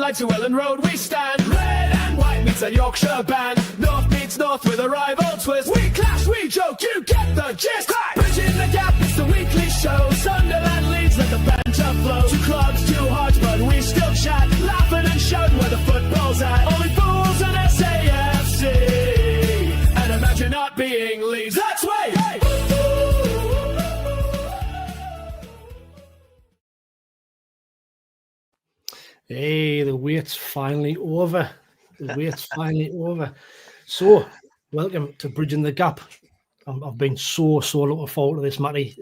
like to Ellen Road we stand. Red and white meets a Yorkshire band. North meets North with a rival twist. We clash, we joke, you get the gist. Bridging the gap, it's the weekly show. Sunderland Leeds, let the banter flow. Two clubs, two hearts, but we still chat. Laughing and shouting where the football's at. Only fools in SAFC. And imagine not being Leeds. That's way. Hey. Hey, the wait's finally over. The wait's finally over. So, welcome to Bridging the Gap. I've been so looking forward to this, Matty.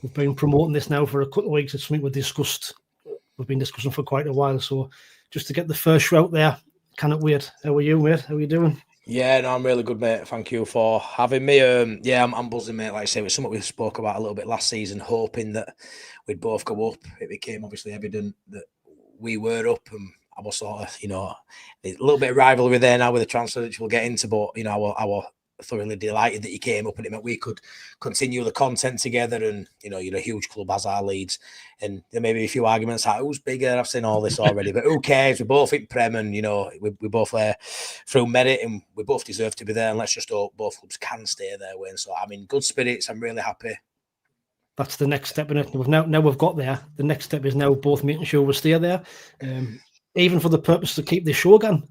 We've been promoting this now for a couple of weeks. It's something we've been discussing for quite a while. So, just to get the first show out there, cannot wait. How are you, mate? How are you doing? Yeah, no, I'm really good, mate. Thank you for having me. I'm buzzing, mate. Like I say, it was something we spoke about a little bit last season, hoping that we'd both go up. It became obviously evident that we were up, and I was sort of, a little bit of rivalry there now with the transfer, which we'll get into, but, I was thoroughly delighted that you came up, and it meant we could continue the content together, and, you're a huge club as our Leeds, and there may be a few arguments like, who's bigger? I've seen all this already, but who cares? We're both in Prem, and, we both there through merit, and we both deserve to be there, and let's just hope both clubs can stay there, Wayne. So I'm in good spirits. I'm really happy. That's the next step in it. Now we've got there. The next step is now both making sure we stay there, even for the purpose to keep this show going.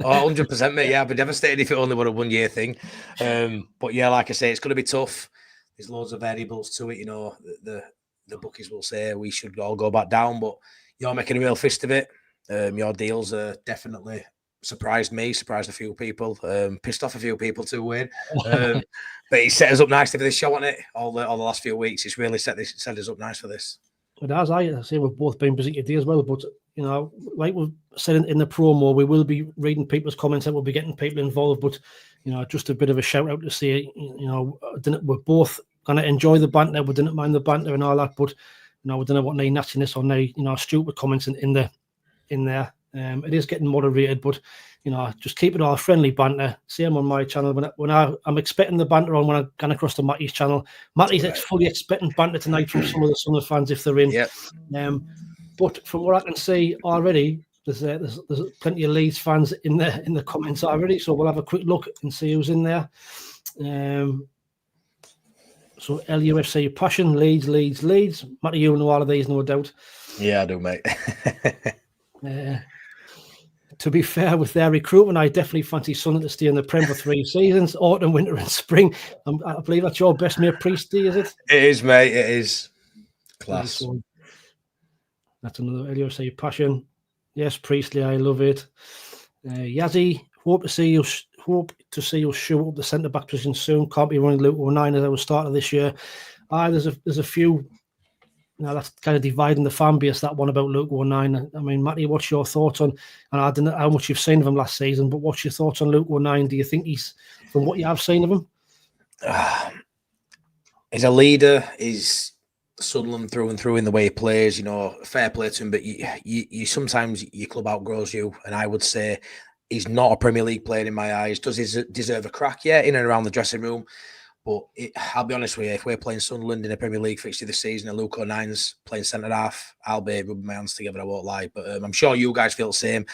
100%, mate. Yeah, I'd be devastated if it only were a one-year thing. But yeah, like I say, it's going to be tough. There's loads of variables to it. The bookies will say we should all go back down, but you're making a real fist of it. Your deals are definitely surprised me, surprised a few people, pissed off a few people too, Wayne. But he set us up nicely for this show, hasn't it? All the last few weeks, it's really set us up nice for this. But as I say, we've both been busy today as well. But like we've said in the promo, we will be reading people's comments and we'll be getting people involved. But just a bit of a shout out to say, we're both gonna enjoy the banter. We didn't mind the banter and all that, but we don't know what any nastiness or any stupid comments in there. It is getting moderated, but just keep it all friendly banter. Same on my channel. When I'm expecting the banter on when I go across to Matty's channel. Matty's fully expecting banter tonight from some of the Sunderland fans if they're in. Yep. But from what I can see already, there's plenty of Leeds fans in the comments already. So we'll have a quick look and see who's in there. So LUFC Passion, Leeds. Matty, you know all of these, no doubt. Yeah, I do, mate. To be fair, with their recruitment, I definitely fancy Sunderland to stay in the Prem for 3 seasons, autumn, winter and spring. I believe that's your best mate, Priestley, is it? It is, mate. It is. Class. That's another LUFC Passion. Yes, Priestley, I love it. Yazzie, hope to see you show up the centre-back position soon. Can't be running Luke 09 as I was starting this year. There's a few... Now that's kind of dividing the fan base, that one about Luke 09. I mean, Matty, what's your thoughts on, and I don't know how much you've seen of him last season, but what's your thoughts on Luke 09? Do you think he's, from what you have seen of him? He's a leader. He's Sunderland through and through in the way he plays, fair play to him, but you sometimes your club outgrows you, and I would say he's not a Premier League player in my eyes. Does he deserve a crack? Yeah, in and around the dressing room. But I'll be honest with you, if we're playing Sunderland in a Premier League fixture this season and Luke 09's playing centre-half, I'll be rubbing my hands together, I won't lie. But I'm sure you guys feel the same.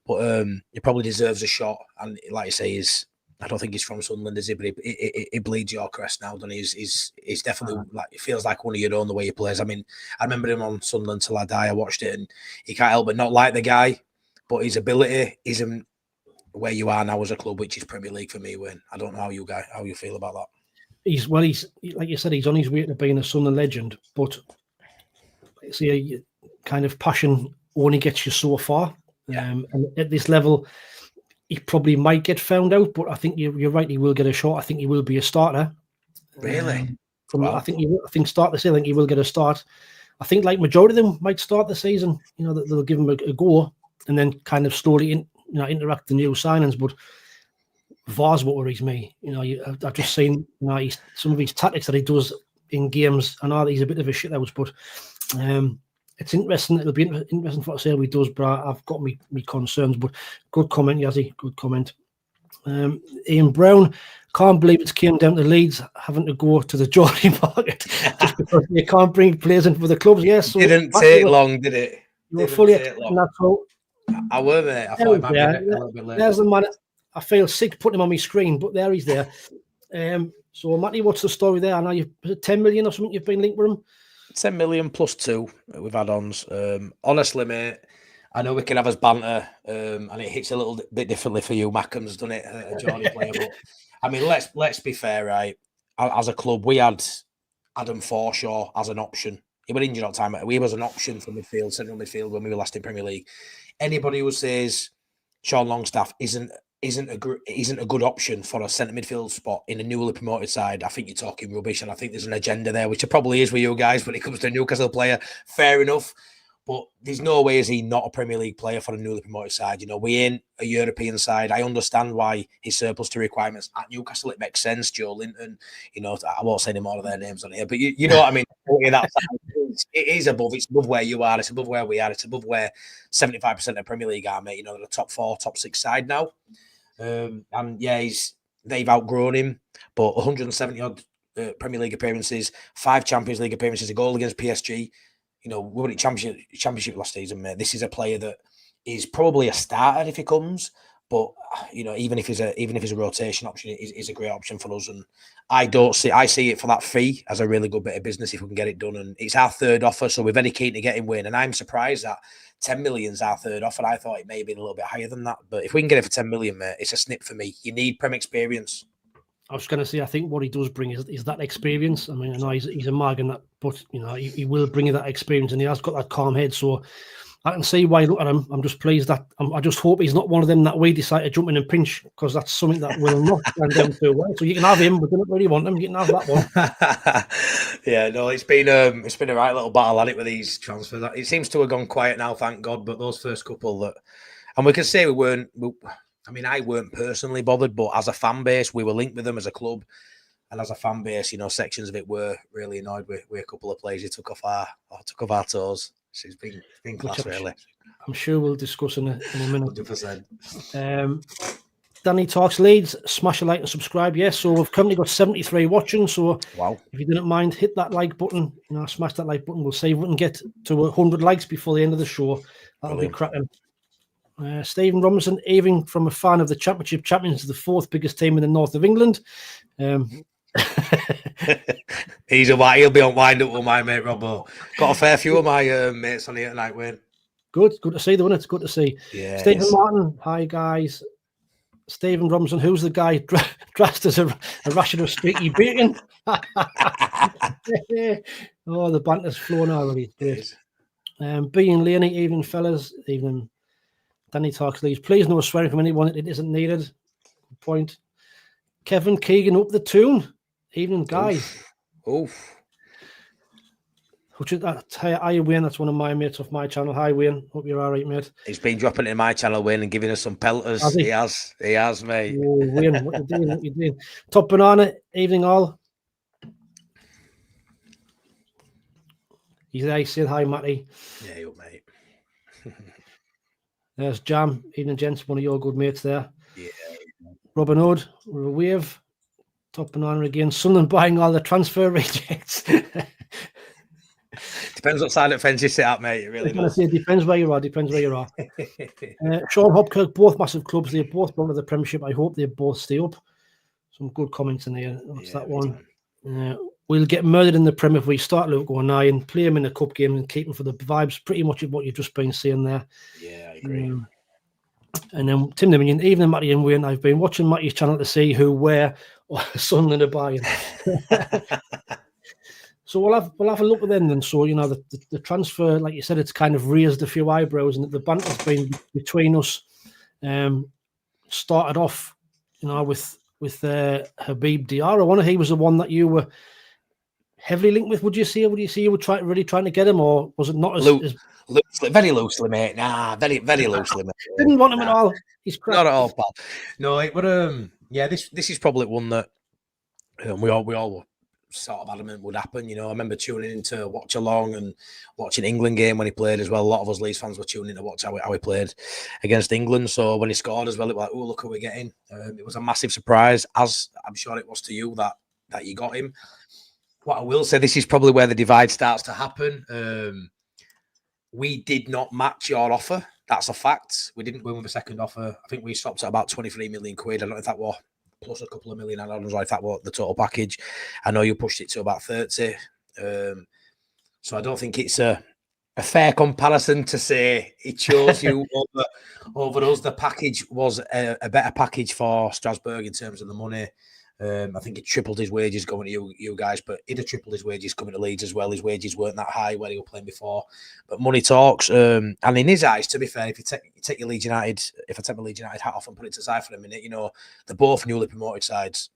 But he probably deserves a shot. And like I say, I don't think he's from Sunderland, is he? But he bleeds your crest now, doesn't he? He's definitely, it feels like one of your own, the way he plays. I mean, I remember him on Sunderland till I die. I watched it, and he can't help but not like the guy. But his ability isn't where you are now as a club, which is Premier League for me, Wayne. I don't know how you feel about that. He's like you said, he's on his way to being a Sunderland legend, but see, kind of passion only gets you so far. And at this level, he probably might get found out, but I think you're right. He will get a shot. I think he will be a starter. Really? Wow. I think start the season. I think he will get a start. I think like majority of them might start the season. They'll give him a go, and then kind of slowly interact the new signings, but. VAR's what worries me. I've just seen some of his tactics that he does in games. I know that he's a bit of a shithouse, but it's interesting. It'll be interesting for to see how he does, but I've got me concerns. But good comment, Yazzie. Good comment. Ian Brown, can't believe it's came down to Leeds having to go to the Geordie market just because you can't bring players in for the clubs. Yes, didn't take long, did it? You were fully expecting that. So I were, mate. I There thought he's it might there. be a little bit late. There's the man. I feel sick putting him on my screen, but there he's there. So, Matty, what's the story there? I know you've 10 million or something you've been linked with him. 10 million plus 2 with add-ons. Honestly, mate, I know we can have us banter, and it hits a little bit differently for you. Mackham's done it, a Geordie player, but I mean, let's be fair, right? As a club, we had Adam Forshaw as an option. He was injured all the time. He was an option for midfield, central midfield when we were last in Premier League. Anybody who says Sean Longstaff isn't a good option for a centre midfield spot in a newly promoted side, I think you're talking rubbish, and I think there's an agenda there, which there probably is with you guys when it comes to a Newcastle player. Fair enough, but there's no way is he not a Premier League player for a newly promoted side. You know, we ain't a European side. I understand why his surplus to requirements at Newcastle. It makes sense. Joe Linton, you know, I won't say any more of their names on here, but you know what I mean. It is above. It's above where you are. It's above where we are. It's above where 75% of Premier League are, mate. You know, they're a top 4, top 6 side now. And yeah, they've outgrown him, but 170 odd Premier League appearances, 5 Champions League appearances, a goal against PSG. You know, we won championship last season, mate. This is a player that is probably a starter if he comes, but you know, even if he's a rotation option, is a great option for us. And I see it for that fee as a really good bit of business if we can get it done. And it's our 3rd offer, so we're very keen to get him win. And I'm surprised that 10 million's our 3rd offer. I thought it may have been a little bit higher than that, but if we can get it for 10 million, mate, it's a snip for me. You need Prem experience. I was going to say, I think what he does bring is that experience. I mean, I know he's a mag and that, but you know, he will bring you that experience, and he has got that calm head. So I can see why you look at him. I'm just pleased that I just hope he's not one of them that we decide to jump in and pinch, because that's something that will not stand down too well. So you can have him, but don't really want him. You can have that one. Yeah, no, it's been a right little battle at it with these transfers. It seems to have gone quiet now, thank God. But those first couple and we can say we weren't. I mean, I weren't personally bothered, but as a fan base, we were linked with them as a club, and as a fan base, you know, sections of it were really annoyed with a couple of players who took off our toes. So it's been class, really. I'm sure we'll discuss in a minute. 100%. Danny Talks Leeds, smash a like and subscribe. Yes, so we've currently got 73 watching. So wow, if you didn't mind, hit that like button. You know, smash that like button. We'll see if we can get to 100 likes before the end of the show. That'll be cracking. Stephen Robinson, even from a fan of the Championship champions, the 4th biggest team in the north of England. He'll be on wind up with my mate Robbo. Got a fair few of my mates on here tonight, Wayne. Good to see the one. It's good to see. Yeah, Stephen Martin, hi guys. Stephen Robinson, who's the guy dressed as a ration of streaky bacon? Oh, the banter's flowing already. Great. Being Laney, evening fellas, evening. Danny Talks Leeds. Please no swearing from anyone. It isn't needed. Good point. Kevin Keegan up the tune. Evening, guys. Oof. Which is that? Hi, Wayne. That's one of my mates off my channel. Hi, Wayne. Hope you're all right, mate. He's been dropping it in my channel, Wayne, and giving us some pelters. He has, mate. Oh, Wayne, what you doing? Top Banana. Evening, all. He's there. He said hi, Matty. Yeah, you mate. There's Jam. Evening, gents. One of your good mates there. Yeah. Robin Hood. We're a wave. Top Banana again. Sunderland buying all the transfer rejects. Depends what side of the fence you sit at, mate. It really does. It depends where you are. Sean Hopkirk, both massive clubs. They're both belong to the Premiership. I hope they both stay up. Some good comments in here. What's that one? We'll get murdered in the Prem if we start Luke going high and play him in the cup game and keep him for the vibes. Pretty much what you've just been saying there. Yeah, I agree. And then Tim Dominion, evening, Matty and Wayne. I've been watching Matty's channel to see who, where, or Sunderland are buying. So we'll have a look at them then. So, you know, the transfer, like you said, it's kind of raised a few eyebrows, and the banter's been between us. Started off, you know, with Habib Diarra. He was the one that you were heavily linked with. Would you say you were really trying to get him, or was it not as loosely, very loosely, mate? Nah, very loosely, mate. Didn't want him at all. He's crap. Not at all, pal. No, it would. Yeah, this is probably one that we all were sort of adamant would happen. You know, I remember tuning in to watch along and watching England game when he played as well. A lot of us Leeds fans were tuning in to watch how he played against England. So when he scored as well, it was like, oh, look who we're getting. It was a massive surprise, as I'm sure it was to you that you got him. What I will say, this is probably where the divide starts to happen. We did not match your offer. That's a fact. We didn't win with a second offer. I think we stopped at about 23 million quid. I don't know if that was plus a couple of million. I don't know if that was the total package. I know you pushed it to about 30. So I don't think it's a fair comparison to say he chose you over us. The package was a better package for Strasbourg in terms of the money. I think he tripled his wages going to you guys, but he'd have tripled his wages coming to Leeds as well. His wages weren't that high where he was playing before, but money talks. And in his eyes, to be fair, if you take your Leeds United, if I take my Leeds United hat off and put it to the side for a minute, they're both newly promoted sides.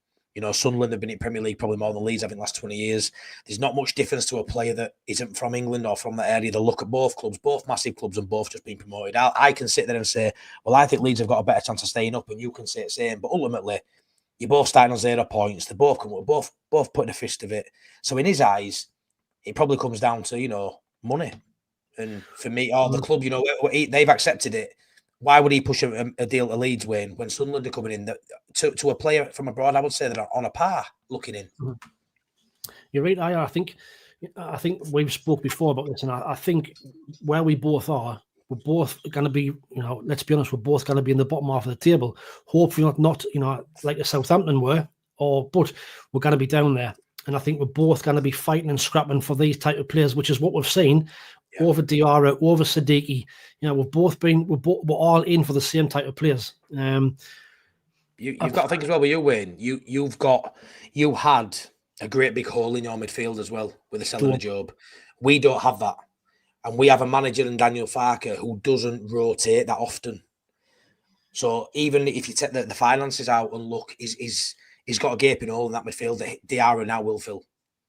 Sunderland have been in Premier League probably more than Leeds have in the last 20 years. There's not much difference to a player that isn't from England or from that area. They look at both clubs, both massive clubs, and both just being promoted. I can sit there and say, well, I think Leeds have got a better chance of staying up, and you can say the same. But ultimately, you're both starting on 0 points. They both both putting a fist of it. So in his eyes, it probably comes down to money. And for me, the club, they've accepted it. Why would he push a deal to Leeds when Sunderland are coming in? To a player from abroad, I would say they're on a par looking in. You're right, I think we've spoke before about this, and I think where we both are, we're both going to be, let's be honest, we're both going to be in the bottom half of the table. Hopefully not like the Southampton were, but we're going to be down there. And I think we're both going to be fighting and scrapping for these type of players, which is what we've seen over Diarra, over Siddiqui. We're all in for the same type of players. You've got to think as well with you, Wayne. You had a great big hole in your midfield as well with the selling of Job. We don't have that. And we have a manager in Daniel Farke who doesn't rotate that often. So even if you take the finances out and look, he's got a gaping hole in that midfield that Diarra now will fill.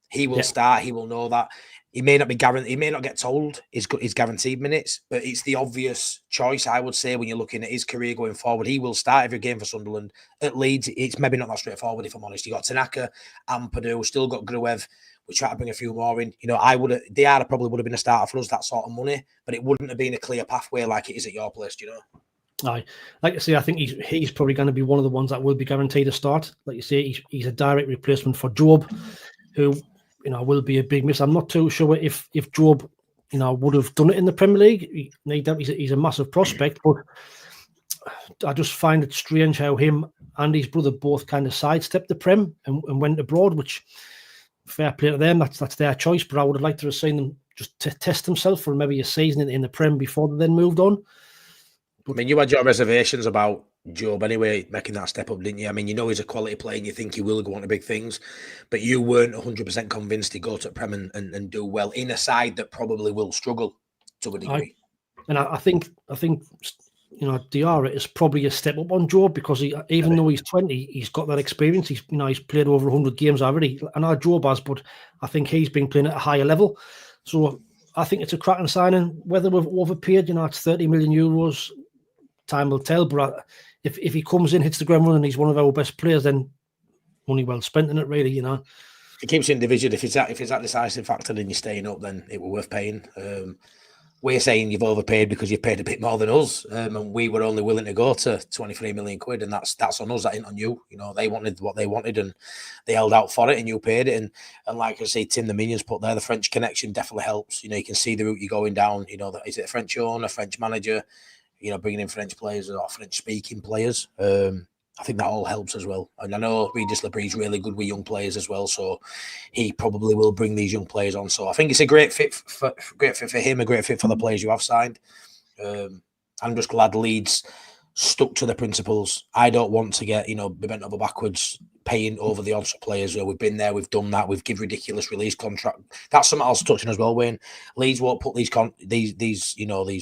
He will start. He will know that. He may not be guaranteed. He may not get told his guaranteed minutes, but it's the obvious choice, I would say, when you're looking at his career going forward. He will start every game for Sunderland. At Leeds, it's maybe not that straightforward, if I'm honest. You got Tanaka, Ampadu, still got Gruev. We try to bring a few more in. Diarra probably would have been a starter for us, that sort of money, but it wouldn't have been a clear pathway like it is at your place, Aye. Like I say, I think he's probably going to be one of the ones that will be guaranteed a start. Like you say, he's a direct replacement for Job, who will be a big miss. I'm not too sure if Job would have done it in the Premier League. He's a massive prospect, but I just find it strange how him and his brother both kind of sidestepped the Prem and went abroad, which fair play to them. That's their choice, but I would have liked to have seen them just to test themselves for maybe a season in the Prem before they then moved on. I mean, you had your reservations about Job anyway, making that step up, didn't you? I mean, he's a quality player and you think he will go on to big things, but you weren't 100% convinced he'd go to Prem and do well in a side that probably will struggle to a degree. And I think Diarra is probably a step up on Job because even though he's 20, he's got that experience. He's played over 100 games already. I know Job has, but I think he's been playing at a higher level. So I think it's a cracking signing. Whether we've overpaid, it's 30 million euros. Time will tell, but if he comes in, hits the ground running, he's one of our best players, then money well spent in it, really, It keeps you in division. If it's that decisive factor and you're staying up, then it will worth paying. We're saying you've overpaid because you've paid a bit more than us, and we were only willing to go to 23 million quid, and that's on us. That ain't on you. They wanted what they wanted, and they held out for it, and you paid it. And like I say, Tim, the Minions put there, the French connection definitely helps. You can see the route you're going down. Is it a French owner, French manager? Bringing in French players or French-speaking players. I think that all helps as well. And I know Regis Labrie is really good with young players as well, so he probably will bring these young players on. So I think it's a great fit for him, a great fit for the players you have signed. I'm just glad Leeds stuck to the principles. I don't want to get, be bent over backwards, paying over the odds for players. We've been there, we've done that, we've given ridiculous release contract. That's something I was touching as well, Wayne. Leeds won't put these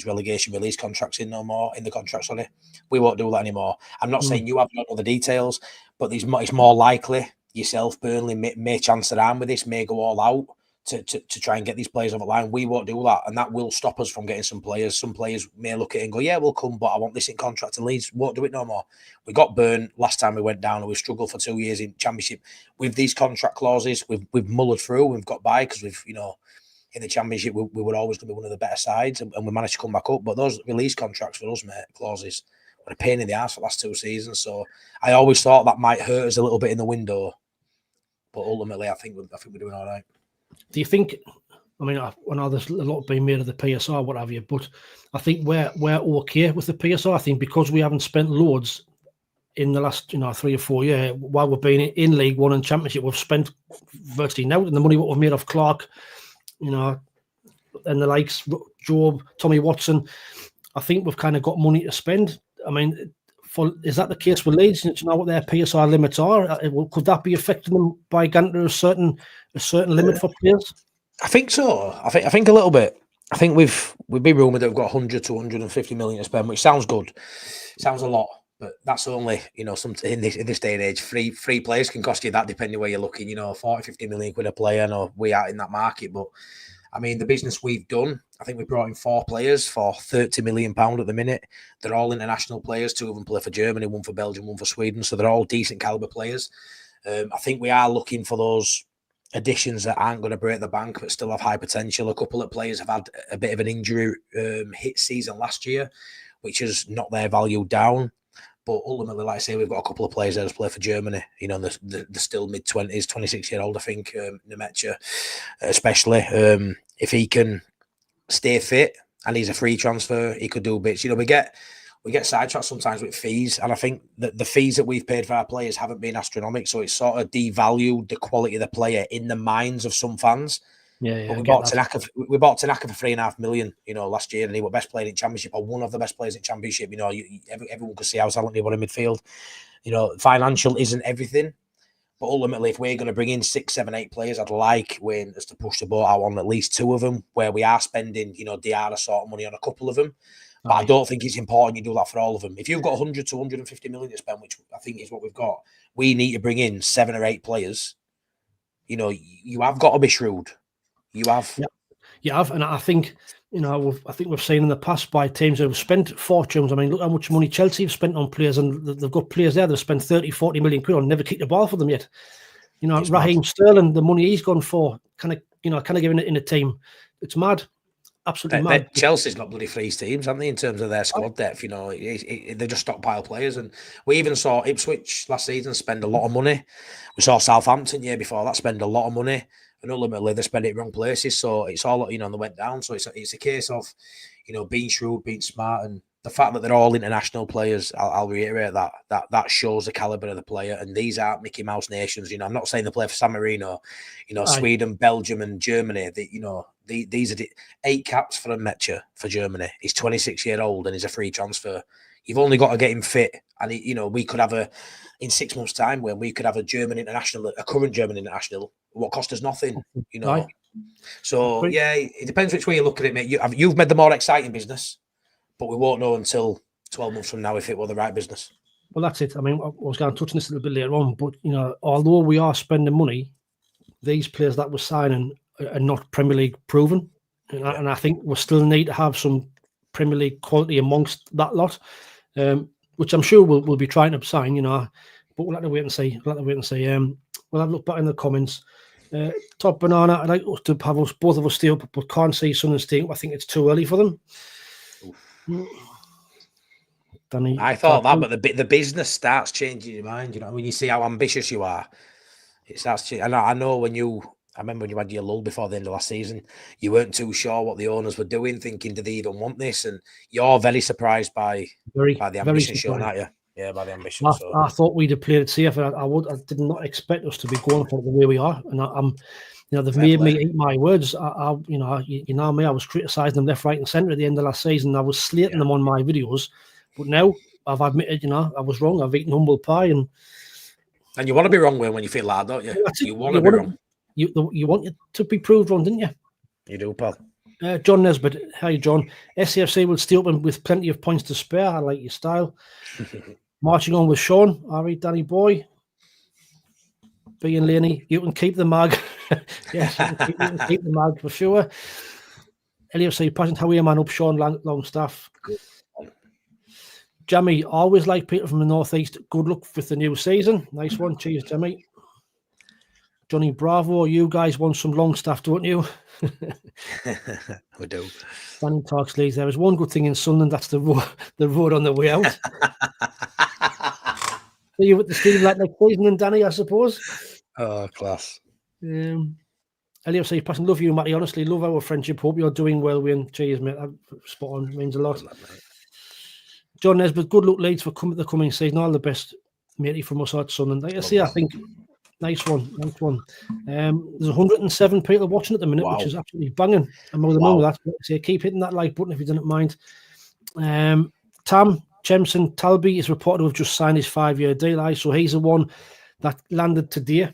relegation release contracts in no more, in the contracts on it. We won't do that anymore. I'm not saying you haven't all the details, but it's more likely yourself, Burnley, may chance their arm with this, may go all out to try and get these players over the line. We won't do that, and that will stop us from getting some players. Some players may look at it and go, yeah, we'll come, but I want this in contract, and Leeds won't do it no more. We got burned last time we went down, and we struggled for 2 years in Championship. With these contract clauses, we've mullered through, we've got by, because we've, in the Championship, we were always going to be one of the better sides, and we managed to come back up. But those release contracts for us, mate, clauses, were a pain in the ass for the last 2 seasons. So I always thought that might hurt us a little bit in the window, but ultimately, I think we're doing all right. Do you think, I mean, I know there's a lot being made of the PSR, what have you, but I think we're okay with the PSR. I think because we haven't spent loads in the last 3 or 4 years while we've been in League One and Championship, we've spent virtually now the money what we've made off Clark, and the likes Job, Tommy Watson. I think we've kind of got money to spend. I mean, is that the case with Leeds? Do you know what their PSR limits are? Could that be affecting them by going to a certain limit for players? I think so. I think a little bit. I think we've been rumoured that we've got 100 to 150 million to spend, which sounds good. Sounds a lot, but that's only some in this day and age. Free players can cost you that, depending where you're looking. 40, 50 million quid a player. No, we are in that market, but I mean the business we've done. I think we brought in 4 players for £30 million at the minute. They're all international players. 2 of them play for Germany, 1 for Belgium, 1 for Sweden. So they're all decent caliber players. I think we are looking for those additions that aren't going to break the bank but still have high potential. A couple of players have had a bit of an injury hit season last year, which has knocked their value down. But ultimately, like I say, we've got a couple of players that play for Germany. They're still mid-20s, 26-year-old, I think, Nemecha, especially. If he can stay fit and he's a free transfer, he could do bits. We get sidetracked sometimes with fees, and I think that the fees that we've paid for our players haven't been astronomical, so it's sort of devalued the quality of the player in the minds of some fans. Yeah. But we bought Tanaka for £3.5 million, last year, and he was best player in Championship, or one of the best players in Championship. Everyone could see how talented he was in midfield. Financial isn't everything, but ultimately, if we're going to bring in 6, 7, 8 players, I'd like Wayne us to push the boat out on at least 2 of them, where we are spending, Diarra sort of money on a couple of them. But I don't think it's important you do that for all of them. If you've got 100 to 150 million to spend, which I think is what we've got, we need to bring in 7 or 8 players. You have got to be shrewd. You have. Yeah, you have. And I think, we've seen in the past by teams that have spent fortunes. I mean, look how much money Chelsea have spent on players, and they've got players there that have spent 30, 40 million quid on, never kicked the ball for them yet. Raheem Sterling, the money he's gone for, kind of giving it in a team. It's mad. Absolutely mad. Chelsea's got bloody freeze teams, haven't they, in terms of their squad depth? They just stockpile players, and we even saw Ipswich last season spend a lot of money. We saw Southampton year before that spend a lot of money, and ultimately they spend it in wrong places. So it's all they went down. So it's a case of being shrewd, being smart, and the fact that they're all international players. I'll reiterate that shows the caliber of the player, and these aren't Mickey Mouse nations. I'm not saying they play for San Marino, Sweden, Belgium, and Germany. These are 8 caps for Nemecha for Germany. He's 26-year-old and he's a free transfer. You've only got to get him fit, and we could have in 6 months' time when we could have a German international, a current German international, what cost us nothing. Right. So yeah, it depends which way you look at it, mate. You've made the more exciting business, but we won't know until 12 months from now if it were the right business. Well, that's it. I mean, I was going to touch on this a little bit later on, but although we are spending money, these players that we're signing are not Premier League proven, and I think we still need to have some Premier League quality amongst that lot, which I'm sure we'll be trying to sign. But we'll have to wait and see. We'll have a look back in the comments. Top Banana, I'd like to have both of us stay up, but can't see Sunderland staying up. I think it's too early for them. Danny, I thought that, but the business starts changing your mind. When you see how ambitious you are, it starts changing. And I know I remember when you had your lull before the end of last season, you weren't too sure what the owners were doing, thinking, do they even want this? And you're very surprised by the ambition shown, aren't you? Yeah, by the ambition. I thought we'd have played it safe. I did not expect us to be going for it the way we are. And they've made me eat my words. Me, I was criticising them left, right, and centre at the end of last season. I was slating them on my videos, but now I've admitted, I was wrong. I've eaten humble pie, and you want to be wrong when you feel like, don't you? You want to be wrong. You want it to be proved wrong, didn't you? You do, pal. John Nesbitt, hi John. SAFC will stay open with plenty of points to spare. I like your style. Marching on with Sean. All right, Danny boy. Being Laney, you can keep the mag. Yes, you can keep the mag for sure. LFC President, how are you, man? Up Sean Longstaff. Good. Jamie, always like Peter from the Northeast. Good luck with the new season. Nice one. Cheers, Jamie. Johnny Bravo, you guys want some Longstaff, don't you? We do. Danny talks Leeds. There is one good thing in Sunderland, that's the road on the way out. Are you with the Steve like next season and Danny, I suppose? Oh, class. LAFC passing. Love you, Matty. Honestly, love our friendship. Hope you're doing well, Wayne. Cheers, mate. Spot on. Means a lot. John Nesbitt, good luck, Leeds, for the coming season. All the best, matey, from us at Sunderland. Like I say, I think nice one. There's 107 people watching at the minute, which is absolutely banging. I'm over the moon with that. So keep hitting that like button if you didn't mind. Tam Chemson Talby is reported to have just signed his 5-year deal. So he's the one that landed today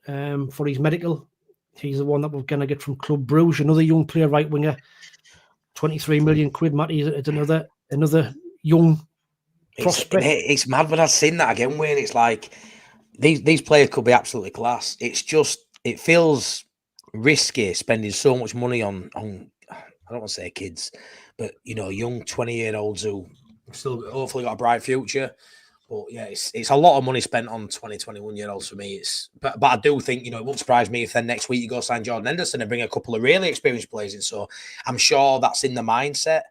for his medical. He's the one that we're going to get from Club Bruges, another young player, right winger. 23 million quid, Matty. It's another young prospect. It's mad when I've seen that again, Wayne. It's like these players could be absolutely class. It's just, it feels risky spending so much money on I don't want to say kids, but young 20-year-olds who still hopefully got a bright future. But yeah, it's a lot of money spent on 20, 21-year-olds for me. But I do think, it won't surprise me if then next week you go sign Jordan Henderson and bring a couple of really experienced players in. So I'm sure that's in the mindset.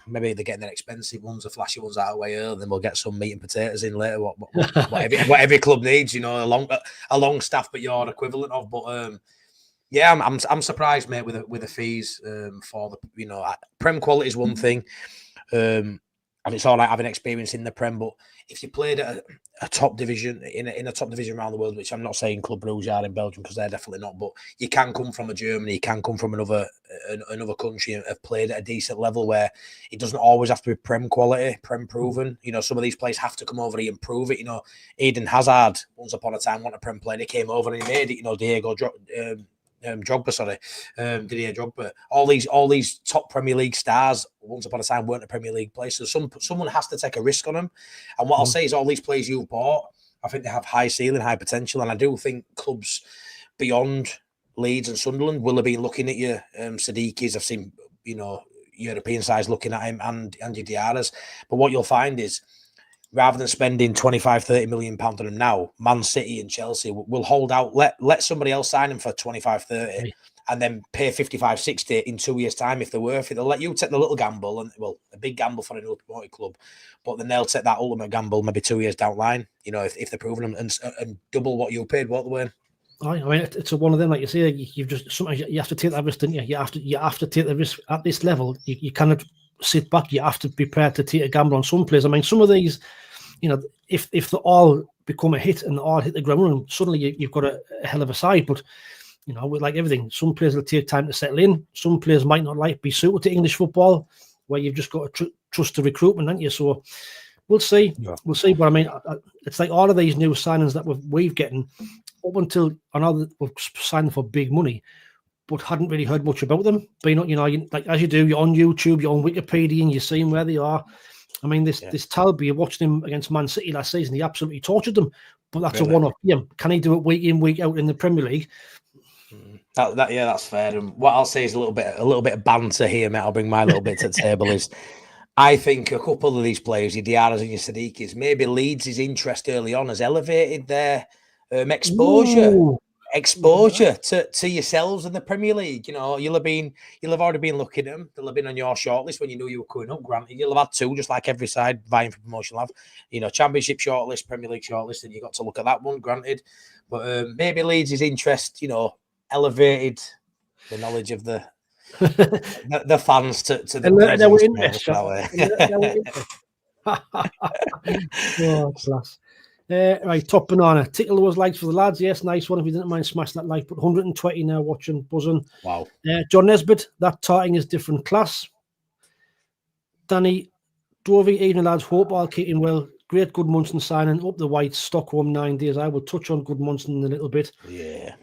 Maybe they're getting the expensive ones, the flashy ones out of the way early, then we'll get some meat and potatoes in later. What every club needs, a long staff, but you're equivalent of. But yeah, I'm surprised, mate, with the fees for the Prem quality is one thing. And it's all right having experience in the Prem, but if you played at a top division in a top division around the world, which I'm not saying Club Brugge are in Belgium because they're definitely not, but you can come from a Germany, you can come from another country and have played at a decent level where it doesn't always have to be Prem quality, Prem proven. Some of these players have to come over here and prove it. Eden Hazard, once upon a time, wasn't a Prem player, he came over and he made it. Diego Drogba, Didier Drogba. All these top Premier League stars once upon a time weren't a Premier League player. So someone has to take a risk on them. And what I'll say is all these players you've bought, I think they have high ceiling, high potential. And I do think clubs beyond Leeds and Sunderland will have been looking at your Siddiquis. I've seen, European sides looking at him and your Diarras. But what you'll find is, rather than spending 25, 30 million pounds on him now, Man City and Chelsea will hold out, let somebody else sign him for 25, 30 and then pay 55, 60 in 2 years' time if they're worth it. They'll let you take the little gamble, and a big gamble for a newly promoted club, but then they'll take that ultimate gamble maybe 2 years down the line, if they're proving them and double what you paid, what they were. I mean, it's one of them, like you say, you've just sometimes you have to take that risk, don't you? You have to take the risk at this level. You cannot sit back. You have to be prepared to take a gamble on some players. I mean, some of these, if they all become a hit and all hit the ground running, suddenly you've got a hell of a side. But with like everything, some players will take time to settle in. Some players might not be suited to English football, where you've just got to trust the recruitment, haven't you? So we'll see. Yeah. We'll see. But I mean, it's like all of these new signings that we've getting up until I know that we've signed for big money, but hadn't really heard much about them. But like as you do, you're on YouTube, you're on Wikipedia, and you're seeing where they are. I mean, this Talby, you're watching him against Man City last season, he absolutely tortured them. But that's really a one-off game. Can he do it week in, week out in the Premier League? That's fair. And what I'll say is a little bit of banter here, mate. I'll bring my little bit to the table. Is I think a couple of these players, your Diarras and your Siddiquis, maybe Leeds' interest early on has elevated their exposure to yourselves in the Premier League. You'll have already been looking at them. They'll have been on your shortlist when you knew you were coming up. Granted, you'll have had two, just like every side vying for promotion will have. Championship shortlist, Premier League shortlist, and you got to look at that one. Granted, but maybe Leeds' interest, elevated the knowledge of the fans to the Oh, class. Right, top banana. Tickle those likes for the lads. Yes, nice one. If you didn't mind, smash that like. But 120 now watching, buzzing. Wow. John Nesbitt, that tarting is different class. Danny Dovey, evening lads. Hope all keeping well. Great Goodmunson signing up the white Stockholm 9 days. I will touch on Goodmunson in a little bit. Yeah.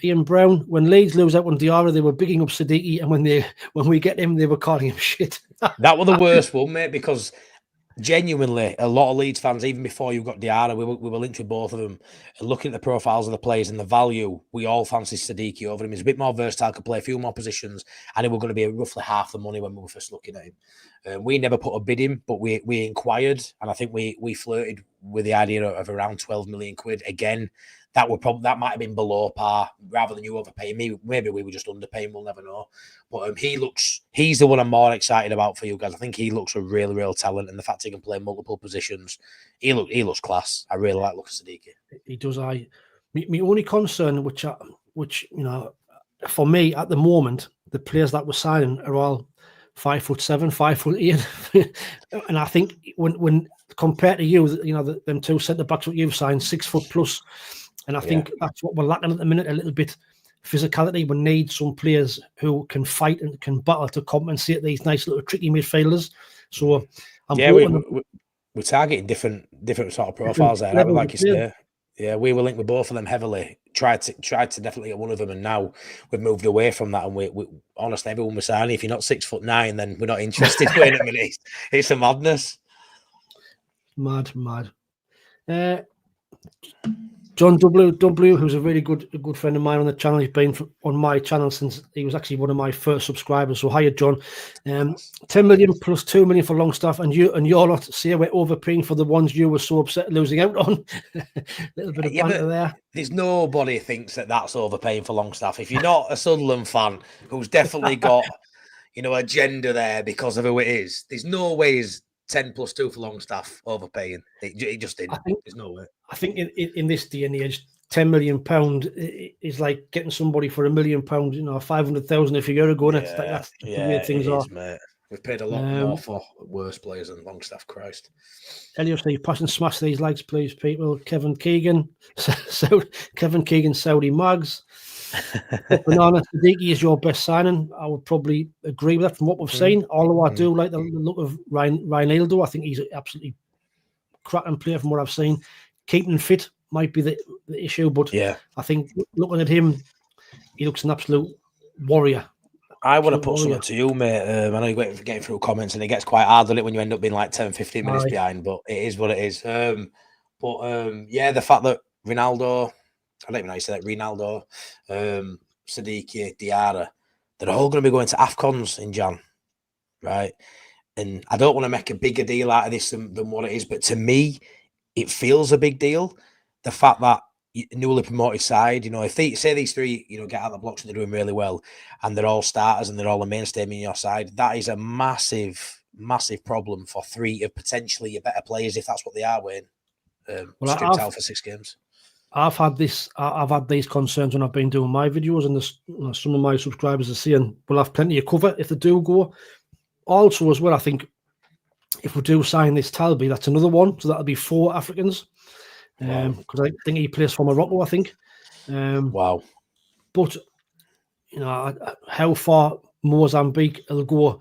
Ian Brown, when Leeds lose out on Diarra, they were bigging up Siddiqui, and when we get him, they were calling him shit. That was the worst one, mate, because genuinely, a lot of Leeds fans, even before you got Diarra, we were linked with both of them. And looking at the profiles of the players and the value, we all fancied Siddiqui over him. He's a bit more versatile, could play a few more positions, and he was going to be roughly half the money when we were first looking at him. We never put a bid in, but we inquired, and I think we flirted with the idea of around 12 million quid. Again, that might have been below par. Rather than you overpaying me, maybe we were just underpaying. We'll never know. But he's the one I'm more excited about for you guys. I think he looks a real, real talent, and the fact he can play multiple positions, he looks class. I really like looking at Siddiqui. He does. My only concern, which which, for me at the moment, the players that we're signing are all 5'7", 5'8", and I think when compared to you, them two centre backs what you've signed, 6 foot plus, and I think that's what we're lacking at the minute, a little bit physicality. We need some players who can fight and can battle to compensate these nice little tricky midfielders. So I'm hoping we're targeting different sort of profiles there, like you say. Yeah, we were linked with both of them heavily. Tried to definitely get one of them, and now we've moved away from that. And we honestly, everyone was saying, if you're not 6'9", then we're not interested. Wait a minute, it's a madness. Mad. John W, who's a really good friend of mine on the channel. He's been on my channel since he was actually one of my first subscribers. So hiya, John. 10 million plus 2 million for Longstaff, and you're not say we're overpaying for the ones you were so upset losing out on. Little bit of banter there. There's nobody thinks that's overpaying for Longstaff. If you're not a Sunderland fan who's definitely got agenda there because of who it is, there's no way is 10 plus 2 for Longstaff overpaying. It just didn't. There's no way. I think in this day and age, £10 million is like getting somebody for £1 million, 500,000 a year ago. And that's the way things are. Mate. We've paid a lot more for worse players than Longstaff. Christ. Elliot, pass and smash these likes, please, people. Kevin Keegan, Saudi Mags. Banana Siddiqui is your best signing. I would probably agree with that from what we've seen. Although I do like the look of Reinildo. I think he's an absolutely cracking player from what I've seen. Keeping fit might be the issue, but I think looking at him, he looks an absolute warrior. I want to put something to you, mate. I know you're getting through comments, and it gets quite hard on it when you end up being like 10, 15 minutes behind, but it is what it is. The fact that Ronaldo, I don't even know how you say that, Ronaldo, Siddiqui, Diarra, they're all going to be going to AFCONs in Jan, right? And I don't want to make a bigger deal out of this than what it is, but to me, it feels a big deal. The fact that newly promoted side, if they say these three, get out of the blocks and they're doing really well, and they're all starters and they're all the mainstay in your side, that is a massive, massive problem for three of potentially your better players if that's what they are, Wayne. Stripped out for 6 games. I've had these concerns when I've been doing my videos, and some of my subscribers are saying we'll have plenty of cover if they do go. Also, as well, I think if we do sign this Talby, that's another one, so that'll be 4 Africans. Because I think he plays for Morocco, I think. Wow. But, how far Mozambique will go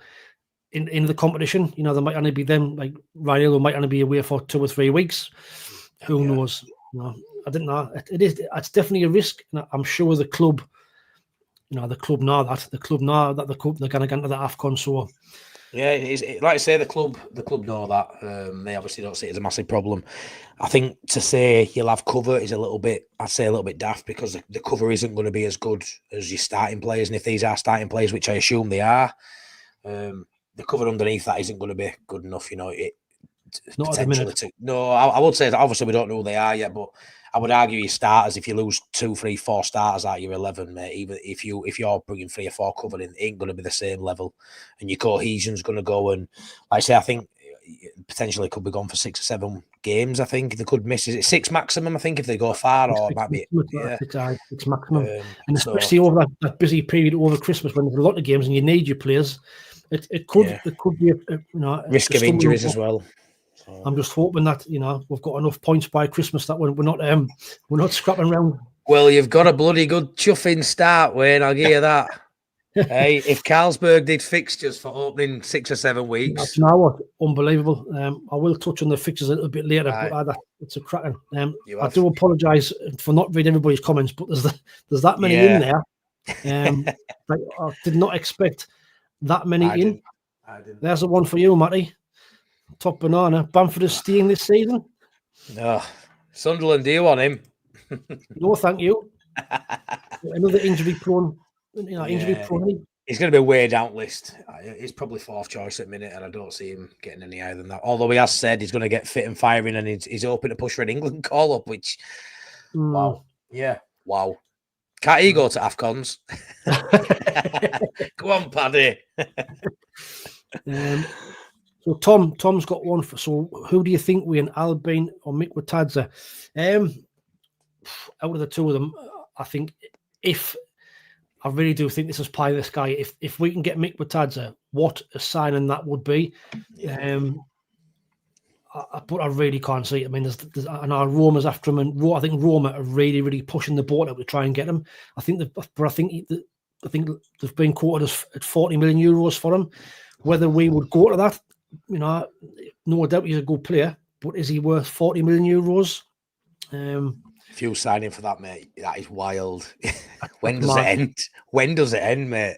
in the competition, there might only be them, like Ryan might only be away for 2 or 3 weeks. Who knows? I didn't know. It's definitely a risk. And I'm sure the club, the club know that they're going to get into the AFCON. So, yeah, like I say, the club know that. They obviously don't see it as a massive problem. I think to say you'll have cover is a little bit daft, because the cover isn't going to be as good as your starting players. And if these are starting players, which I assume they are, the cover underneath that isn't going to be good enough. Not at the minute. I would say that obviously we don't know who they are yet, but I would argue your starters, if you lose 2, 3, 4 starters out of your 11, mate, even if you're bringing 3 or 4 cover in, it ain't going to be the same level, and your cohesion's going to go. And like I say, I think potentially could be gone for 6 or 7 games. I think they could miss. Is it 6 maximum? I think if they go far, or it might be 6 maximum. And especially over that busy period over Christmas when there's a lot of games and you need your players, it could be a risk of injuries as well. I'm just hoping that we've got enough points by Christmas that we're not scrapping around. Well, you've got a bloody good chuffing start, Wayne. I'll give you that. Hey, if Carlsberg did fixtures for opening 6 or 7 weeks, that's now what unbelievable. I will touch on the fixtures a little bit later, but it's a cracking. I do apologise for not reading everybody's comments, but there's that many in there. I did not expect that many in. I didn't. There's the one for you, Matty. Top banana. Bamford is staying this season. No, Sunderland, do you want him? No, thank you. Another injury prone. Injury prone. He's going to be way down list. He's probably 4th choice at the minute, and I don't see him getting any higher than that. Although he has said he's going to get fit and firing, and he's hoping to push for an England call up. Which, wow, can't he go to AFCONs? Go on, Paddy. So Tom's got one for. So who do you think, Wayne, Albin or Mick Watadza? Out of the two of them, I think if I really do think this is pie in the sky. If we can get Mick Watadza, what a signing that would be. But I really can't see it. I mean, there's I know Roma's after him, and I think Roma are really, really pushing the boat up to try and get him. I think they've been quoted at 40 million euros for him. Whether we would go to that, no doubt he's a good player, but is he worth 40 million euros? If you sign in for that, mate, that is wild. When does it end? When does it end, mate?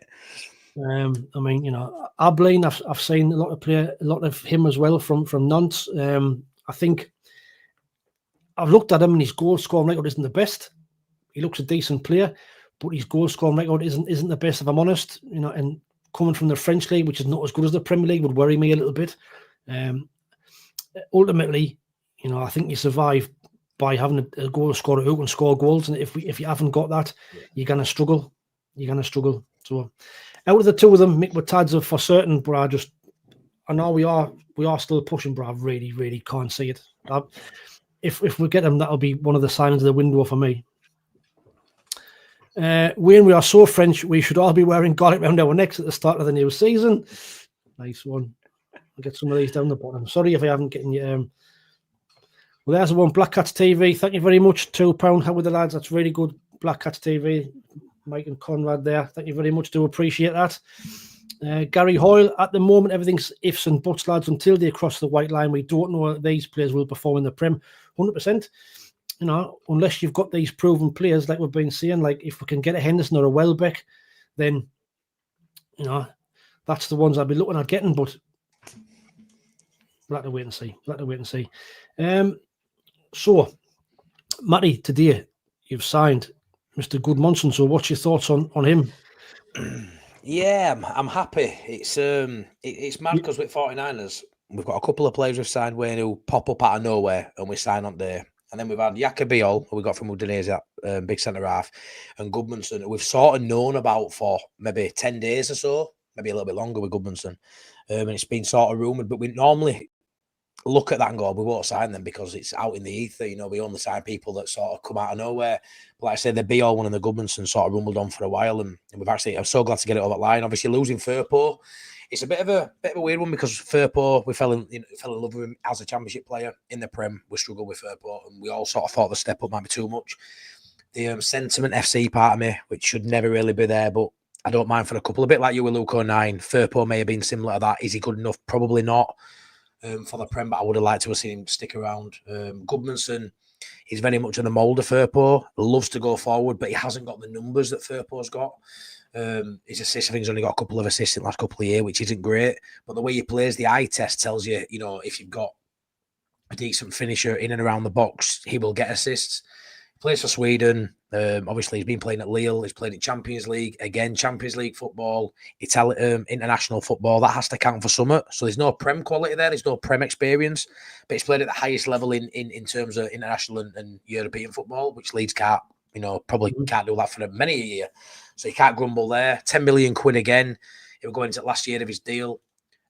I mean, Abilene, I've seen a lot of him as well from Nantes. I think I've looked at him and his goal scoring record isn't the best. He looks a decent player, but his goal scoring record isn't the best, if I'm honest. And coming from the French league, which is not as good as the Premier League, would worry me a little bit. Ultimately, I think you survive by having a goal scorer who can score goals, and if you haven't got that, you're gonna struggle. So, out of the two of them, Mick Watadza for certain, but I know we are still pushing, but I really, really can't see it. If we get him, that'll be one of the signings of the window for me. Wayne, we are so French, we should all be wearing garlic round our necks at the start of the new season. Nice one. I'll get some of these down the bottom. Sorry if I haven't getting you. Well, there's the one, Black Cats TV. Thank you very much. £2. How are the lads? That's really good. Black Cats TV. Mike and Conrad there. Thank you very much. Do appreciate that. Gary Hoyle, at the moment, everything's ifs and buts, lads. Until they cross the white line, we don't know if these players will perform in the Prem. 100%. Unless you've got these proven players like we've been saying, like if we can get a Henderson or a Welbeck, then, that's the ones I'd be looking at getting, but we'll have to wait and see. So, Matty, today you've signed Mr. Goodmanson. So, what's your thoughts on him? Yeah, I'm happy. It's mad because with 49ers, we've got a couple of players we've signed who pop up out of nowhere and we sign on there. And then we've had Yacobiol, who we got from Udinese, big centre half, and Goodmanson, who we've sort of known about for maybe 10 days or so, maybe a little bit longer with Goodmanson. And it's been sort of rumoured, but we normally look at that and go, we won't sign them because it's out in the ether. We only sign people that sort of come out of nowhere. But like I said, the Biol one and the Goodmanson sort of rumbled on for a while, and I'm so glad to get it over the line. Obviously, losing Firpo, it's a bit of a weird one because Firpo, we fell in love with him as a Championship player in the Prem. We struggled with Firpo, and we all sort of thought the step up might be too much. The sentiment FC part of me, which should never really be there, but I don't mind for a couple. A bit like you with Luke O'Nien. Firpo may have been similar to that. Is he good enough? Probably not. For the Prem, but I would have liked to have seen him stick around. Goodmanson, he's very much in the mould of Firpo, loves to go forward, but he hasn't got the numbers that Firpo's got. His assists, I think he's only got a couple of assists in the last couple of years, which isn't great. But the way he plays, the eye test tells you, if you've got a decent finisher in and around the box, he will get assists. He plays for Sweden. Obviously, he's been playing at Lille. He's played in Champions League. Again, Champions League football, international football. That has to count for something. So there's no Prem quality there. There's no Prem experience. But he's played at the highest level in terms of international and European football, which Leeds can't, probably can't do that for many a year. So he can't grumble there. 10 million quid again. He was going into the last year of his deal.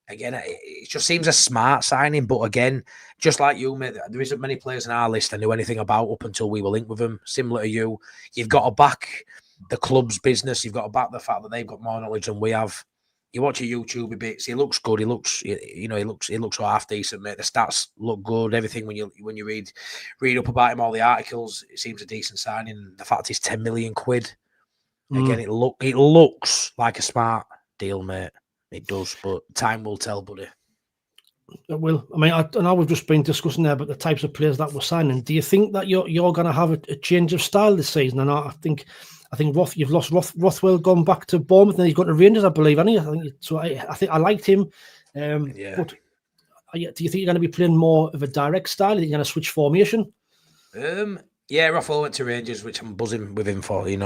Again, it just seems a smart signing. But again, just like you, mate, there isn't many players on our list I knew anything about up until we were linked with them. Similar to you, you've got to back the club's business. You've got to back the fact that they've got more knowledge than we have. You watch a YouTube bits. He looks good. He looks half decent, mate. The stats look good. Everything when you read up about him, all the articles, it seems a decent signing. The fact he's 10 million quid. Again, it looks like a smart deal, mate. It does, but time will tell, buddy. It will. I mean, I know we've just been discussing there about the types of players that we're signing. Do you think that you're going to have a change of style this season? And I think you've lost Rothwell, gone back to Bournemouth, and he's gone to Rangers, I believe, hasn't he? I think I liked him. Yeah. But do you think you're going to be playing more of a direct style? Are you going to switch formation? Yeah, Rafael went to Rangers, which I'm buzzing with him for. He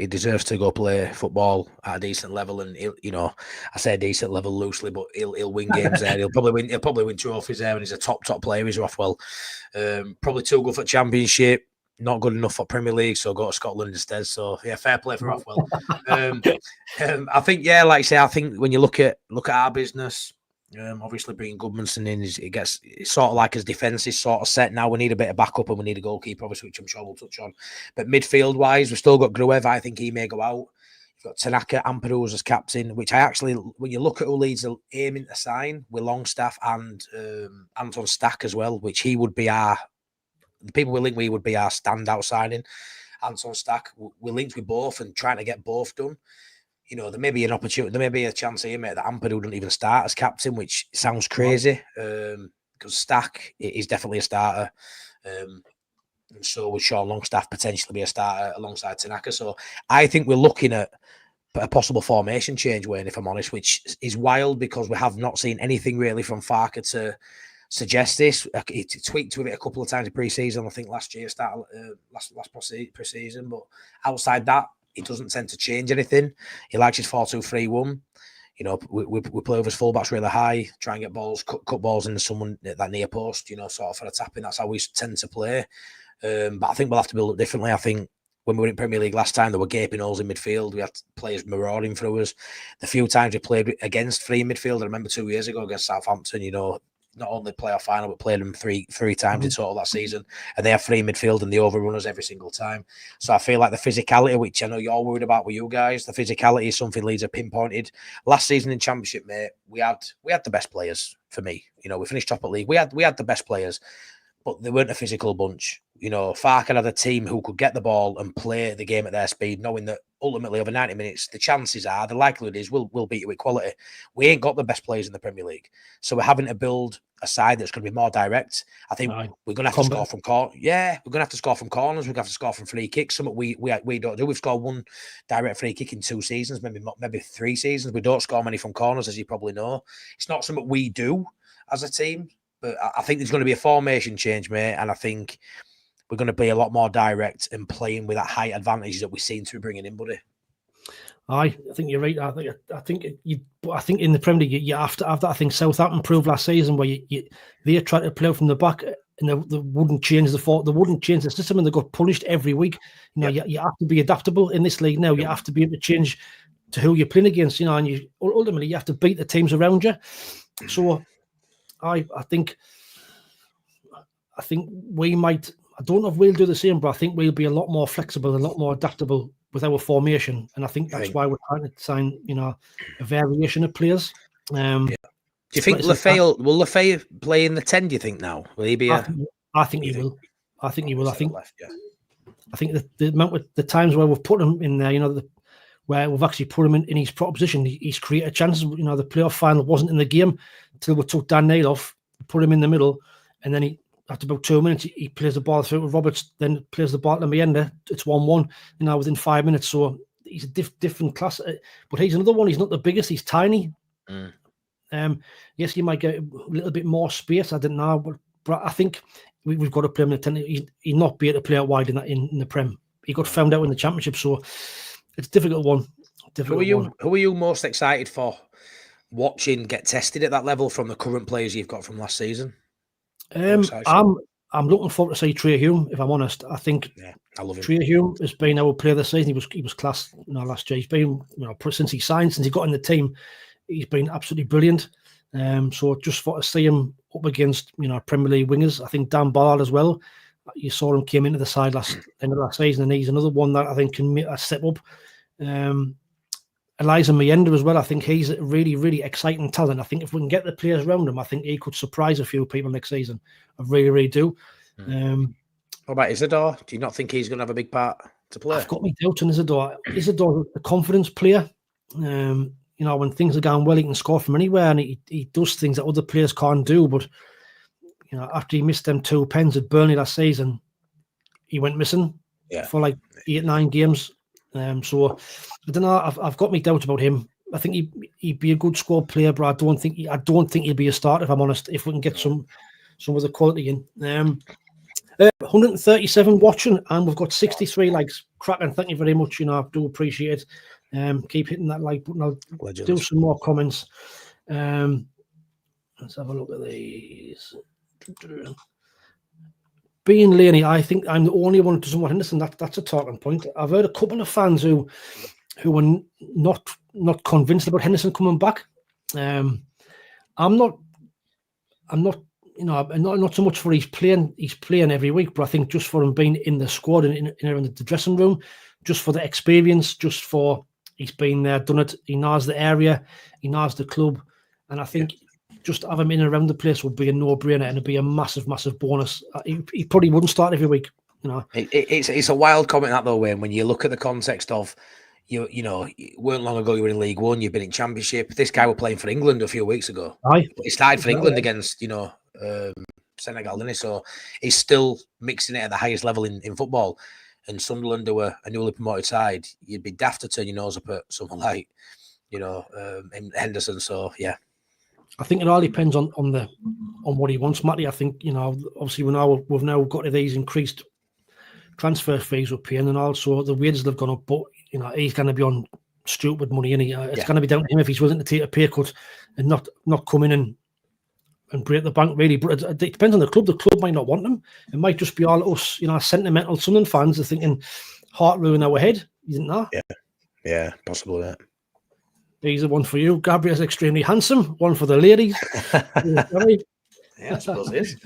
deserves to go play football at a decent level, and I say a decent level loosely, but he'll win games there. He'll probably win trophies there, and he's a top player. He's Rothwell. Probably too good for Championship, not good enough for Premier League, so go to Scotland instead. So yeah, fair play for Rothwell. I think like I say, I think when you look at our business, Obviously, bringing Goodmanson in, it's sort of like his defence is sort of set now. We need a bit of backup and we need a goalkeeper, obviously, which I'm sure we'll touch on. But midfield-wise, we've still got Gruev. I think he may go out. You've got Tanaka, Ampadu as captain, which I actually, when you look at who Leeds are aiming to sign, with Longstaff and Anton Stack as well, which he would be the people we link, we would be our standout signing. Anton Stack, we're linked with both and trying to get both done. You know, there may be an opportunity, there may be a chance here, mate, that Ampadu doesn't even start as captain, which sounds crazy, because Stack is definitely a starter. And so would Sean Longstaff potentially be a starter alongside Tanaka. So I think we're looking at a possible formation change, Wayne, if I'm honest, which is wild because we have not seen anything really from Farker to suggest this. He tweaked with it a couple of times in pre-season, I think last year, last pre-season, but outside that, he doesn't tend to change anything. He likes his 4-2-3-1. You know, we play with his fullbacks really high, try and get balls, cut balls into someone at that near post, you know, sort of for a tapping. That's how we tend to play. But I think we'll have to build it differently. I think when we were in Premier League last time, there were gaping holes in midfield. We had players marauding through us. The few times we played against free midfield, I remember 2 years ago against Southampton, you know, not only playoff final, but played them three times in total that season. And they have free midfield and they overrun us every single time. So I feel like the physicality, which I know you're worried about with you guys, the physicality is something Leeds have pinpointed. Last season in Championship, mate, we had the best players for me. You know, we finished top at league. We had the best players, but they weren't a physical bunch. You know, Farker had a team who could get the ball and play the game at their speed, knowing that ultimately over 90 minutes, the chances are, the likelihood is we'll beat you with quality. We ain't got the best players in the Premier League. So we're having to build a side that's going to be more direct. I think we're going to have to score from corners. Yeah, we're going to have to score from corners. We're going to have to score from free kicks. Something we don't do. We've scored one direct free kick in 2 seasons, maybe 3 seasons. We don't score many from corners, as you probably know. It's not something we do as a team. But I think there's going to be a formation change, mate. And I think we're going to be a lot more direct and playing with that height advantage that we seem to be bringing in, buddy. I think you're right. I think in the Premier League you have to have that. I think Southampton proved last season where they tried to play from the back and they wouldn't change the fault. They wouldn't change the system and they got punished every week. You know, you have to be adaptable in this league now. You have to be able to change to who you're playing against. You know, and ultimately you have to beat the teams around you. So I think we might. I don't know if we'll do the same, but I think we'll be a lot more flexible, a lot more adaptable with our formation, and I think that's why we're trying to sign, you know, a variation of players. Do you think Lefay play in the 10? Do you think now? Will he be? I think he will. I think he will. I think the amount of the times where we've put him in there, you know, where we've actually put him in his proper position, he's created chances. You know, the playoff final wasn't in the game until we took Dan Neil off, put him in the middle, and then after about 2 minutes, he plays the ball through to Roberts, then plays the ball to Mienda. It's 1-1, you know, within 5 minutes. So he's a different class. But he's another one. He's not the biggest. He's tiny. Yes, he might get a little bit more space. I don't know. But I think we've got to play him in the 10. He'd not be able to play out wide in the Prem. He got found out in the Championship. So it's a difficult one. Who are you most excited for watching get tested at that level from the current players you've got from last season? I'm looking forward to see Trey Hume. If I'm honest, I think I love him. Trey Hume has been our player this season. He was class, you know, last year. He's been, you know, since he got in the team, he's been absolutely brilliant. So just for to see him up against, you know, Premier League wingers, I think Dan Ballard as well. You saw him came into the side end of last season, and he's another one that I think can make a step up. Eliza Mienda as well. I think he's a really, really exciting talent. I think if we can get the players around him, I think he could surprise a few people next season. I really, really do. What about Isidore? Do you not think he's going to have a big part to play? I've got my doubts on Isidore. Isidore's a confidence player. You know, when things are going well, he can score from anywhere, and he does things that other players can't do. But, you know, after he missed them 2 pens at Burnley last season, he went missing for like 8-9 games. So I don't know. I've got my doubts about him. I think he'd be a good squad player, but I don't think he'll be a starter, if I'm honest. If we can get some of the quality in. 137 watching, and we've got 63 likes. Cracking. Thank you very much. You know, I do appreciate it. Keep hitting that like button. I'll do some more comments. Let's have a look at these. Being Laney, I think I'm the only one who doesn't want Henderson. That's a talking point. I've heard a couple of fans who were not convinced about Henderson coming back. I'm not, not so much for he's playing every week, but I think just for him being in the squad and in the dressing room, just for the experience, just for he's been there, done it. He knows the area, he knows the club, and I think just have him in and around the place would be a no-brainer, and it'd be a massive, massive bonus. He probably wouldn't start every week. It's a wild comment that though, Wayne. When you look at the context of you know, it weren't long ago you were in League One, you've been in Championship. This guy was playing for England a few weeks ago. Aye. He started for England against Senegal, didn't he? So he's still mixing it at the highest level in football. And Sunderland, who were a newly promoted side, you'd be daft to turn your nose up at someone like, Henderson. So yeah. I think it all depends on what he wants, Matty. I think, obviously we've now got to these increased transfer fees we're paying, and also the wages have gone up, but he's going to be on stupid money, and it's going to be down to him if he's willing to take a pay cut and not come in and break the bank, really. But it depends on the club. The club might not want him. It might just be all us, sentimental Sunderland fans are thinking heart ruin our head. You think that? Yeah, possible. Yeah. He's the one for you. Gabriel's extremely handsome. One for the ladies. Yeah, I suppose it is.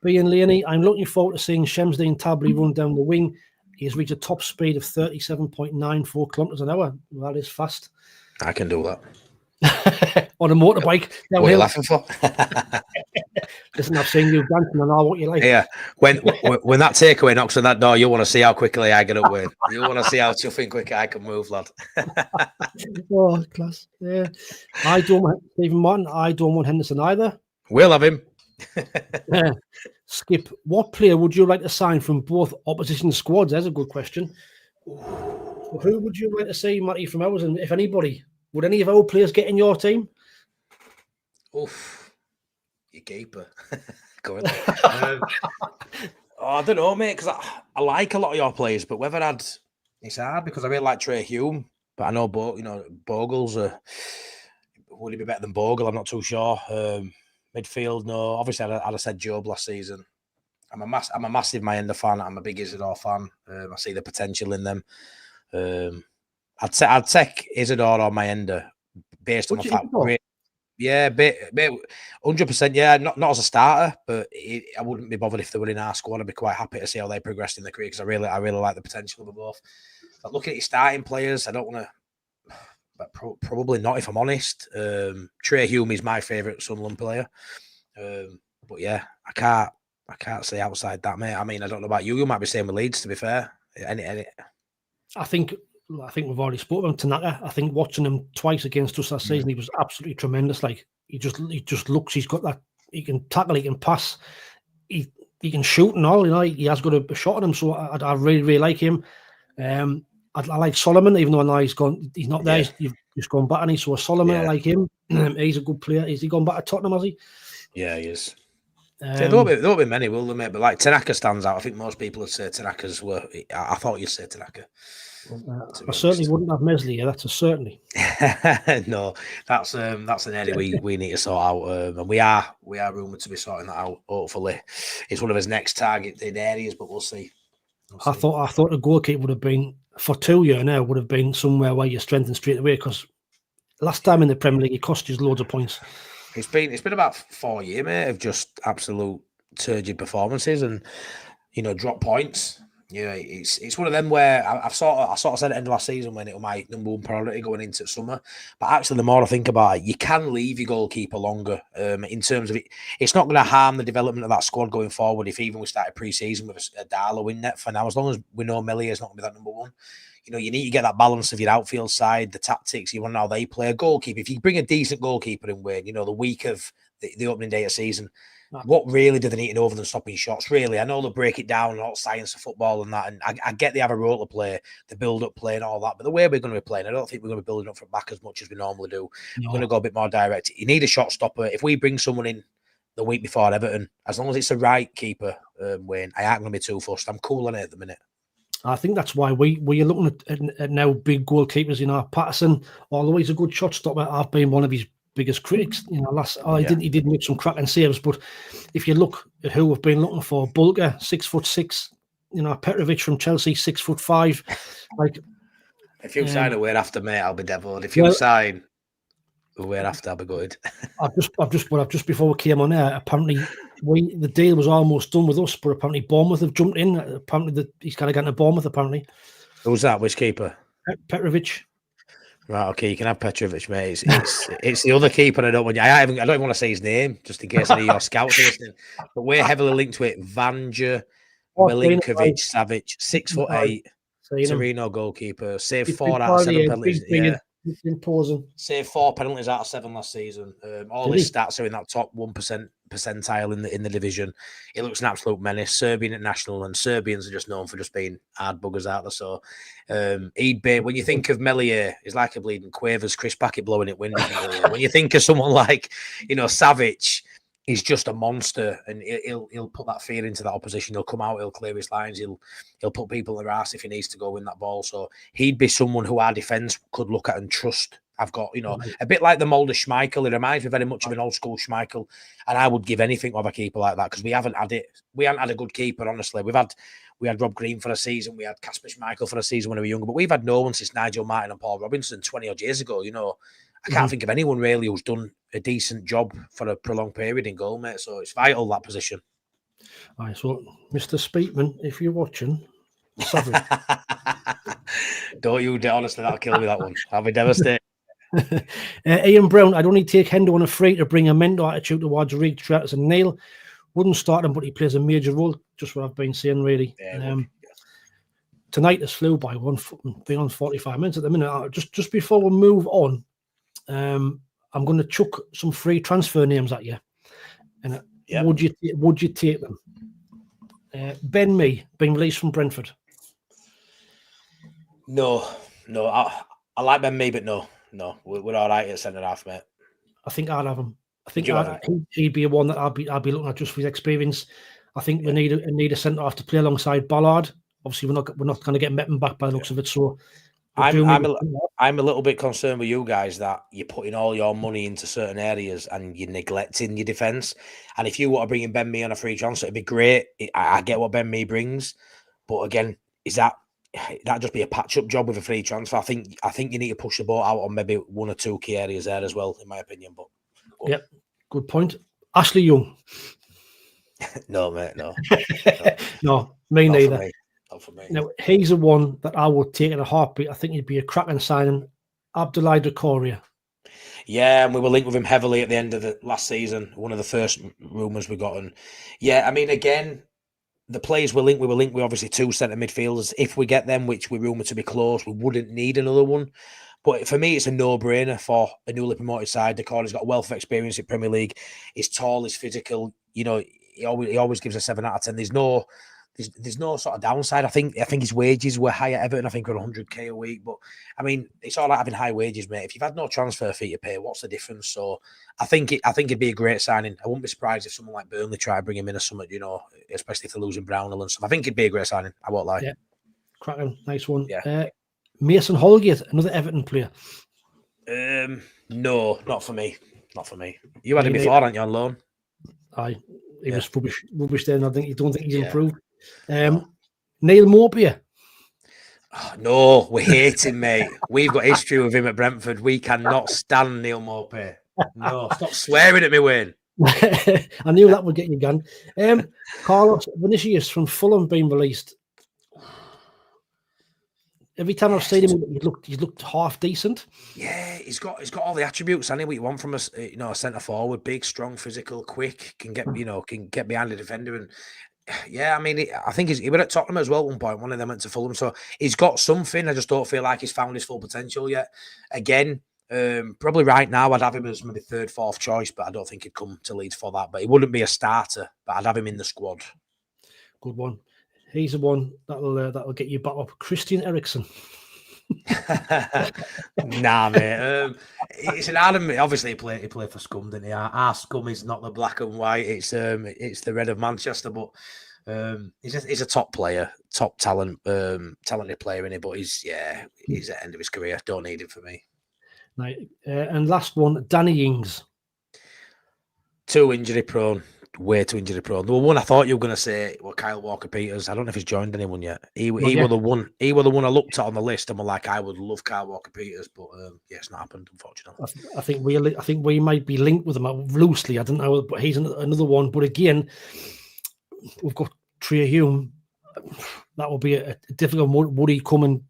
B and Laney, I'm looking forward to seeing Shemsday and Tabley run down the wing. He has reached a top speed of 37.94 kilometres an hour. Well, that is fast. I can do that. On a motorbike. What are you laughing for? Listen, I've seen you dancing and all what you like. Yeah. When that takeaway knocks on that door, you want to see how quickly I get up with. You want to see how chuffing quick I can move, lad. Oh, class. Yeah. I don't want Stephen Martin. I don't want Henderson either. We'll have him. Skip, what player would you like to sign from both opposition squads? That's a good question. Who would you like to see, Matty, from ours? And if anybody, would any of our players get in your team? Oof, your keeper. Go ahead. I don't know, mate, because I like a lot of your players, but whether it's hard because I really like Trey Hume, but I know Bogle's would he be better than Bogle? I'm not too sure. Midfield, no. Obviously, I'd have said Job last season. I'm a massive Mayenda fan. I'm a big Isidore fan. I see the potential in them. I'd take Isidore or Mayenda based on the fact. Yeah, 100%. Yeah, not as a starter, but I wouldn't be bothered if they were in our squad. I'd be quite happy to see how they progressed in their career because I really like the potential of them both. But looking at your starting players, I don't want to. But probably not, if I'm honest. Trey Hume is my favourite Sunderland player. But yeah, I can't say outside that, mate. I mean, I don't know about you. You might be saying with Leeds, to be fair. I think we've already spoken about Tanaka. I think watching him twice against us last season, he was absolutely tremendous. Like he just looks. He's got that. He can tackle. He can pass. He can shoot and all. He has got a shot on him. So I really, really like him. I like Solomon, even though I know he's not there. Yeah. You've just gone back, and so Solomon, I like him. He's a good player. Is he gone back to Tottenham, has he? Yeah, he is. There'll be many, will there, mate? But like Tanaka stands out. I think most people would say Tanaka's were. I thought you'd say Tanaka. I certainly wouldn't have Mesley. Yeah, that's a certainly. No, that's an area we need to sort out, and we are rumoured to be sorting that out. Hopefully, it's one of his next targeted areas, but we'll see. I thought the goalkeeper would have been for 2 years now. Would have been somewhere where you strengthen straight away because last time in the Premier League he cost you loads of points. It's been about 4 years, mate, of just absolute turgid performances and drop points. It's one of them where I sort of said at the end of last season when it was my number one priority going into summer. But actually, the more I think about it, you can leave your goalkeeper longer. In terms of it, it's not going to harm the development of that squad going forward. If even we started pre-season with a Diarra in net for now, as long as we know Melia is not going to be that number one. You need to get that balance of your outfield side, the tactics. You want to know how they play. A goalkeeper, if you bring a decent goalkeeper in, Wayne, the week of the opening day of season. What really do they need to know other than stopping shots? Really, I know they'll break it down and all science of football and that, and I get they have a role to play, the build-up play and all that, but the way we're going to be playing, I don't think we're going to be building up from back as much as we normally do. No. We're going to go a bit more direct. You need a shot stopper. If we bring someone in the week before Everton, as long as it's the right keeper, Wayne, I ain't going to be too fussed. I'm cool on it at the minute. I think that's why we're looking at now big goalkeepers. Patterson, although he's a good shot stopper, I've been one of his biggest critics. He did make some cracking saves, but if you look at who we've been looking for, Bulger 6'6", Petrovic from Chelsea 6'5". Like, if you sign away after, mate, I'll be devilled. If you sign we're after. I'll be gutted. I've just before we came on air, apparently the deal was almost done with us, but apparently Bournemouth have jumped in. Apparently he's kind of gotten to Bournemouth. Apparently, Who's that? Which keeper? Petrovic. Right, okay, you can have Petrovic, mate. It's the other keeper I don't want. I don't even want to say his name, just in case any of your scouts are listening. But we're heavily linked to it. Vanja Milinkovic Savic, 6'8", Torino goalkeeper, saved 4 out of 7 penalties. Yeah. Saved 4 penalties out of 7 last season. All his stats are in that top 1% percentile in the division. He looks an absolute menace. Serbian international, and Serbians are just known for just being hard buggers out there. So he'd be, when you think of Melier, he's like a bleeding Quavers, Chris Packett blowing it windy. When you think of someone like, Savic, he's just a monster, and he'll put that fear into that opposition. He'll come out, he'll clear his lines, he'll put people in their ass if he needs to go win that ball. So he'd be someone who our defence could look at and trust. I've got, a bit like the mould of Schmeichel. It reminds me very much of an old school Schmeichel, and I would give anything to have a keeper like that, because we haven't had it. We haven't had a good keeper, honestly. We had Rob Green for a season, we had Kasper Schmeichel for a season when we were younger, but we've had no one since Nigel Martin and Paul Robinson 20 odd years ago. I can't think of anyone really who's done a decent job for a prolonged period in goal, mate. So it's vital, that position. All right, so Mr. Speakman, if you're watching, don't you? Honestly, that'll kill me, that one. I'll be devastated. Ian Brown, I'd only take Hendo on a free to bring a mental attitude towards Reed Tratters and Neil. Wouldn't start him, but he plays a major role. Just what I've been saying, really. Yeah, tonight has flew by. Beyond 45 minutes at the minute. Just before we move on, I'm going to chuck some free transfer names at you, and would you take them? Ben Mee being released from Brentford. No. I like Ben Mee, but no, we're all right at centre half, mate. I think I'd have him. I think he'd be a one that I'd be looking at just for his experience. I think we need a centre half to play alongside Ballard. Obviously, we're not going to get Metten back by the looks of it. So I'm a little bit concerned with you guys that you're putting all your money into certain areas and you're neglecting your defence. And if you want to bring in Ben Mee on a free transfer, it'd be great. I get what Ben Mee brings, but again, that'd just be a patch-up job with a free transfer. I think you need to push the ball out on maybe one or two key areas there as well, in my opinion. But yep, good point. Ashley Young. No, mate, no. No, me neither. Not for me. Now, he's the one that I would take in a heartbeat. I think he'd be a cracking signing. Abdoulaye Doucouré. Yeah, and we were linked with him heavily at the end of the last season. One of the first rumours we got. And yeah, I mean, again, the players we were linked with obviously 2 centre midfielders. If we get them, which we rumour to be close, we wouldn't need another one. But for me, it's a no-brainer for a newly promoted side. Doucouré's got a wealth of experience in Premier League. He's tall, he's physical. He always gives a 7 out of 10. There's no sort of downside. I think his wages were high at Everton. I think we're 100k a week. But I mean, it's all right having high wages, mate. If you've had no transfer fee to pay, what's the difference? So I think it'd be a great signing. I wouldn't be surprised if someone like Burnley tried to bring him in or something, especially if they're losing Brownhill and stuff. I think it'd be a great signing. I won't lie. Yeah, cracking, nice one. Yeah. Mason Holgate, another Everton player. No, not for me. Not for me. You had him before, hadn't you, on loan? Aye, he was rubbish then. I don't think he's improved. Neil Maupay. Oh, no, we hate him, mate. We've got history with him at Brentford. We cannot stand Neil Maupay. No, stop swearing at me, Wayne. I knew that would get you gone. Carlos Vinicius from Fulham being released. Every time I've seen him, he's looked half decent. Yeah, he's got all the attributes. What you want from a centre forward: big, strong, physical, quick, can get behind the defender. And yeah, I mean, I think he was at Tottenham as well at one point. One of them went to Fulham, so he's got something. I just don't feel like he's found his full potential yet. Again, probably right now I'd have him as maybe 3rd, 4th choice, but I don't think he'd come to Leeds for that. But he wouldn't be a starter, but I'd have him in the squad. Good one. He's the one that'll get you back up. Christian Eriksen. Nah, mate. It's an Adam. Obviously, he played for Scum, didn't he? Our Scum is not the black and white. It's the red of Manchester. But he's a top player, top talent, talented player in it. But he's at the end of his career. Don't need him for me. Right. And last one, Danny Ings. Too injury prone. way too injury prone. The one I thought you were going to say was Kyle Walker-Peters. I don't know if he's joined anyone yet. He was the one. He was the one I looked at on the list and was like, I would love Kyle Walker-Peters, but yeah, it's not happened, unfortunately. I think we might be linked with him loosely. I don't know, but he's another one. But again, we've got Trey Hume. That would be a difficult one. Would he come and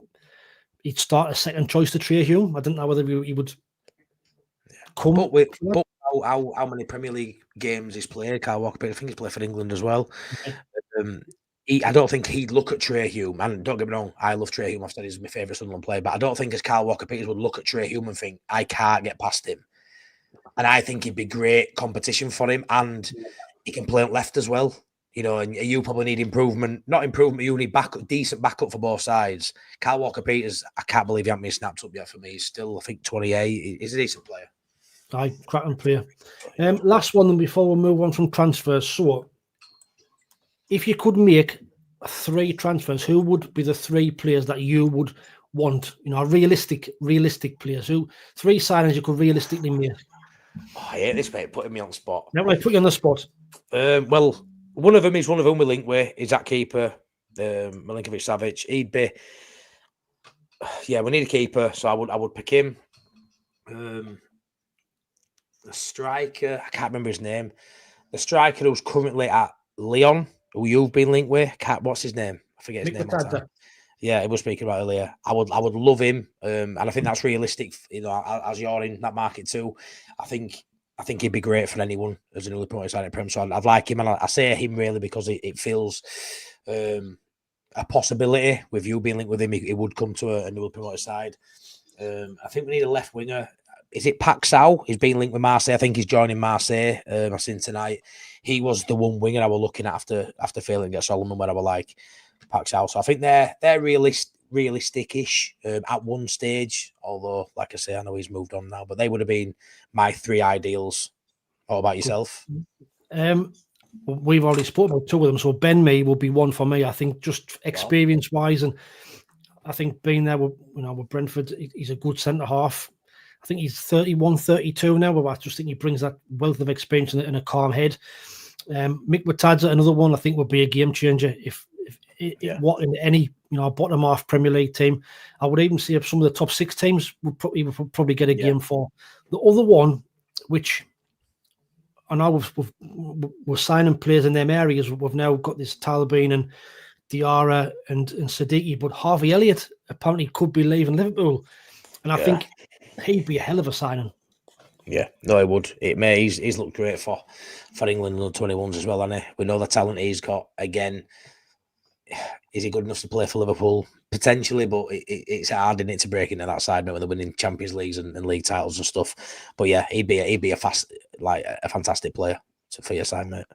he'd start a second choice to Trey Hume? I don't know whether he would come. But how many Premier League games he's played, Kyle Walker-Peters? I think he's played for England as well. Okay. I don't think he'd look at Trey Hume, and don't get me wrong, I love Trey Hume. I've said he's my favourite Sunderland player, but I don't think as Kyle Walker-Peters would look at Trey Hume and think, I can't get past him. And I think he'd be great competition for him, and he can play on left as well. You know, and you probably need improvement. Not improvement, you need decent backup for both sides. Kyle Walker-Peters, I can't believe he hasn't been snapped up yet for me. He's still, I think, 28. He's a decent player. Aye, cracking player. Last one then before we move on from transfers. So, if you could make 3 transfers, who would be the 3 players that you would want? You know, realistic players. 3 signings you could realistically make? Oh, I hate this, mate, putting me on the spot. No, I put you on the spot. Well, one of them is one of whom we link with, is that keeper, Milinkovic-Savic. He'd be, yeah, we need a keeper, so I would pick him. The striker, I can't remember his name. The striker who's currently at Lyon, who you've been linked with, what's his name? I forget his name. Yeah, he was speaking about earlier. I would love him, and I think that's realistic. You know, as you're in that market too, I think he'd be great for anyone as a newly promoted side at Prem. So I'd like him, and I say him really because it feels a possibility with you being linked with him. He would come to a newly promoted side. I think we need a left winger. Is it Paxao? He's been linked with Marseille. I think he's joining Marseille. I've seen tonight. He was the one winger I was looking at after failing to get Solomon, where I was like Paxao. So I think they're realistic-ish at one stage. Although, like I say, I know he's moved on now. But they would have been my 3 ideals. What about yourself? We've already spoken about 2 of them. So Ben Mee will be one for me. I think just experience-wise, and I think being there with Brentford, he's a good centre half. I think he's 31, 32 now, but I just think he brings that wealth of experience and a calm head. Mick Watadza, another one, I think would be a game changer if what in any bottom half Premier League team. I would even see if some of the top 6 teams would probably get a game for. The other one, which I know we're signing players in them areas. We've now got this Talbin and Diarra and Siddiqui, but Harvey Elliott apparently could be leaving Liverpool, and I think he'd be a hell of a signing. Yeah, no, he would. He's looked great for England under 21s as well, hasn't he? We know the talent he's got. Again, is he good enough to play for Liverpool? Potentially, but it's hard, isn't it, to break into that side when they're winning Champions Leagues and league titles and stuff. But yeah, he'd be a fantastic player for your side, mate.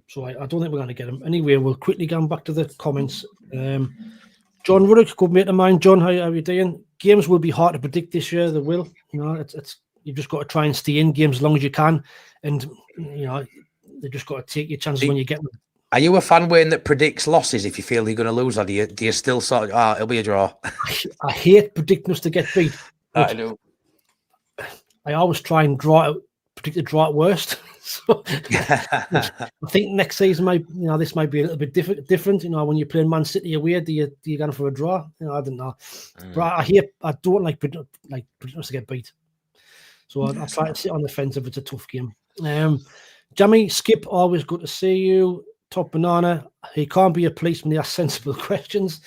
So I don't think we're going to get him. Anyway, we'll quickly go back to the comments. John Ruddock, good mate of mine. John, how are you doing? Games will be hard to predict this year. They will. It's you've just got to try and stay in games as long as you can, and they just got to take your chances when you get them. Are you a fan, Wayne, that predicts losses if you feel you're going to lose, or do you still sort of, it'll be a draw? I hate predicting us to get beat. I do. I always try and predict the draw at worst. So I think next season this might be a little bit different. When you're playing Man City away, do you go for a draw? I don't know. But I don't like predicting us to get beat. So I'll try to sit on the fence if it's a tough game. Jamie, Skip, always good to see you. Top Banana, he can't be a policeman. He asks sensible questions.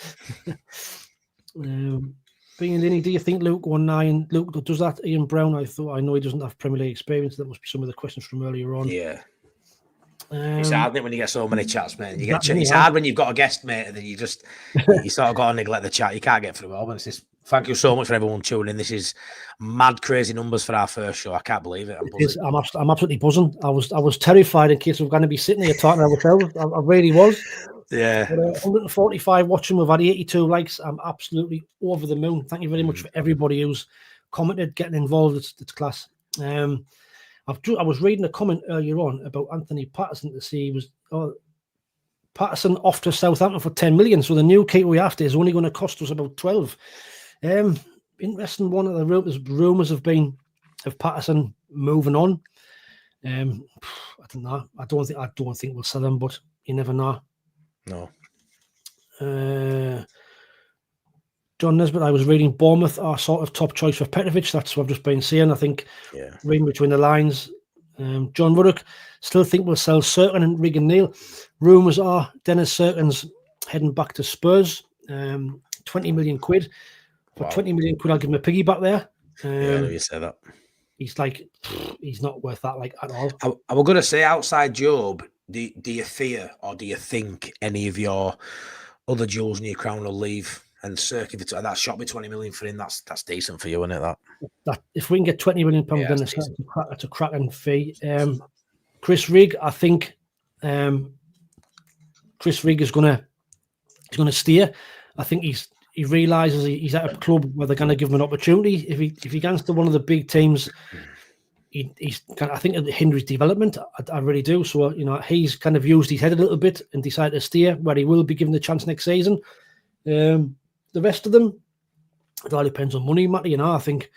Being Linny, do you think Luke 19? Luke does that? Ian Brown, I know he doesn't have Premier League experience. That must be some of the questions from earlier on. Yeah. It's hard, isn't it, when you get so many chats, mate. It's hard when you've got a guest, mate, and then you sort of got to neglect the chat. You can't get through it all. But it's just, thank you so much for everyone tuning in. This is mad, crazy numbers for our first show. I can't believe it. I'm absolutely buzzing. I was terrified in case we were going to be sitting here talking ourselves. I really was. Yeah. 145 watching. We've had 82 likes. I'm absolutely over the moon. Thank you very much for everybody who's commented, getting involved. It's class. I was reading a comment earlier on about Anthony Patterson to see Patterson off to Southampton for 10 million. So the new keeper we after is only going to cost us about 12. Interesting one of the rumours have been of Patterson moving on. I don't know. I don't think we'll sell him, but you never know. No. John Nesbitt, I was reading Bournemouth are sort of top choice for Petrovic. That's what I've just been saying. I think reading between the lines. John Ruddock, still think we'll sell Serkin and Regan Neal. Rumours are Dennis Serkin's heading back to Spurs. 20 million quid. For 20 million quid, I'll give him a piggy back there. Yeah, you say that. He's like, he's not worth that like at all. I was going to say, outside Job, do you fear or do you think any of your other jewels in your crown will leave? And Serkin, that shot me 20 million for him. That's decent for you, isn't it? That if we can get 20 million pounds, then that's a cracking fee. Chris Rigg, I think Chris Rigg is gonna steer. I think he realises he's at a club where they're going to give him an opportunity. If he gets to one of the big teams, I think it'll hinder his development. I really do. So he's kind of used his head a little bit and decided to steer where he will be given the chance next season. The rest of them, it all depends on money, Matty. I think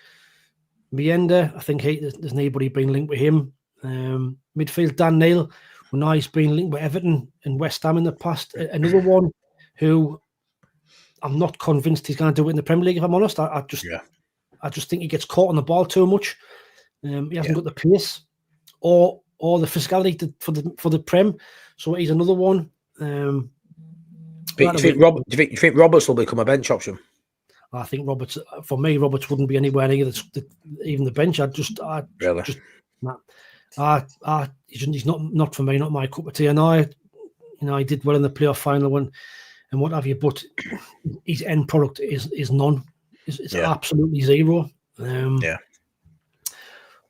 Mienda, I think there's nobody been linked with him. Midfield, Dan Neil, we know he's been linked with Everton and West Ham in the past. Another one who I'm not convinced he's going to do it in the Premier League, if I'm honest. I just think he gets caught on the ball too much. He hasn't got the pace or the physicality for the Prem. So he's another one. Do you think Roberts will become a bench option? I think Roberts wouldn't be anywhere near even the bench. He's not for me, not my cup of tea. And he did well in the playoff final and what have you, but his end product is none. It's absolutely zero.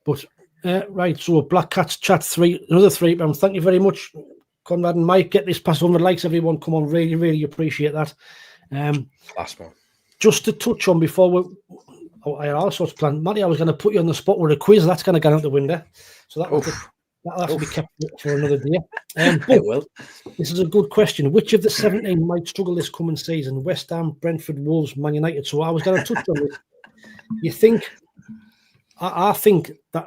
But right, so Black Cats chat 3, another 3 pounds. Thank you very much, Conrad and Mike. Get this past 100 likes, everyone. Come on, really, really appreciate that. Last one. Just to touch on before I had all sorts planned. Matty, I was going to put you on the spot with a quiz. That's going to go out the window. So that'll have to be kept for another day. It will. This is a good question. Which of the 17 might struggle this coming season? West Ham, Brentford, Wolves, Man United. So I was going to touch on this. You think? I think that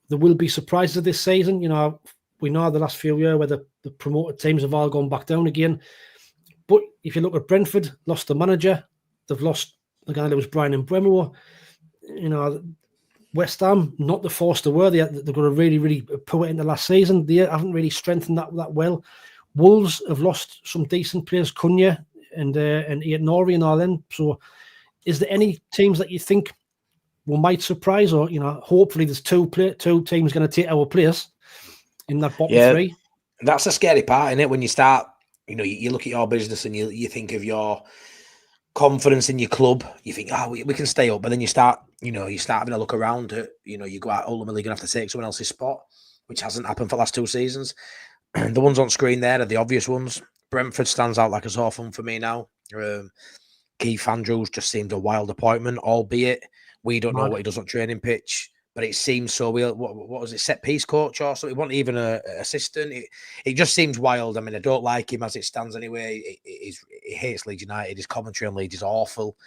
there will be surprises this season. We know the last few years where the promoted teams have all gone back down again. But if you look at Brentford, lost the manager. They've lost the guy that was Brian and Bremo. West Ham, not the force they were. They've got a really, really poor into last season. They haven't really strengthened that well. Wolves have lost some decent players, Cunha and Ian Norrie and all them. So is there any teams that you think might surprise, or hopefully there's two teams going to take our place in that bottom 3? That's the scary part, isn't it? When you start, you look at your business and you think of your confidence in your club, you think, we can stay up, but then you start having a look around at, you go out ultimately going to have to take someone else's spot, which hasn't happened for the last 2 seasons. The ones on screen there are the obvious ones. Brentford stands out like a sore thumb for me now. Keith Andrews just seemed a wild appointment, albeit we don't know what he does on training pitch. But it seems so weird. What was it, set piece coach or something? It wasn't even an assistant. It just seems wild. I mean, I don't like him as it stands anyway. He hates Leeds United. His commentary on Leeds is awful.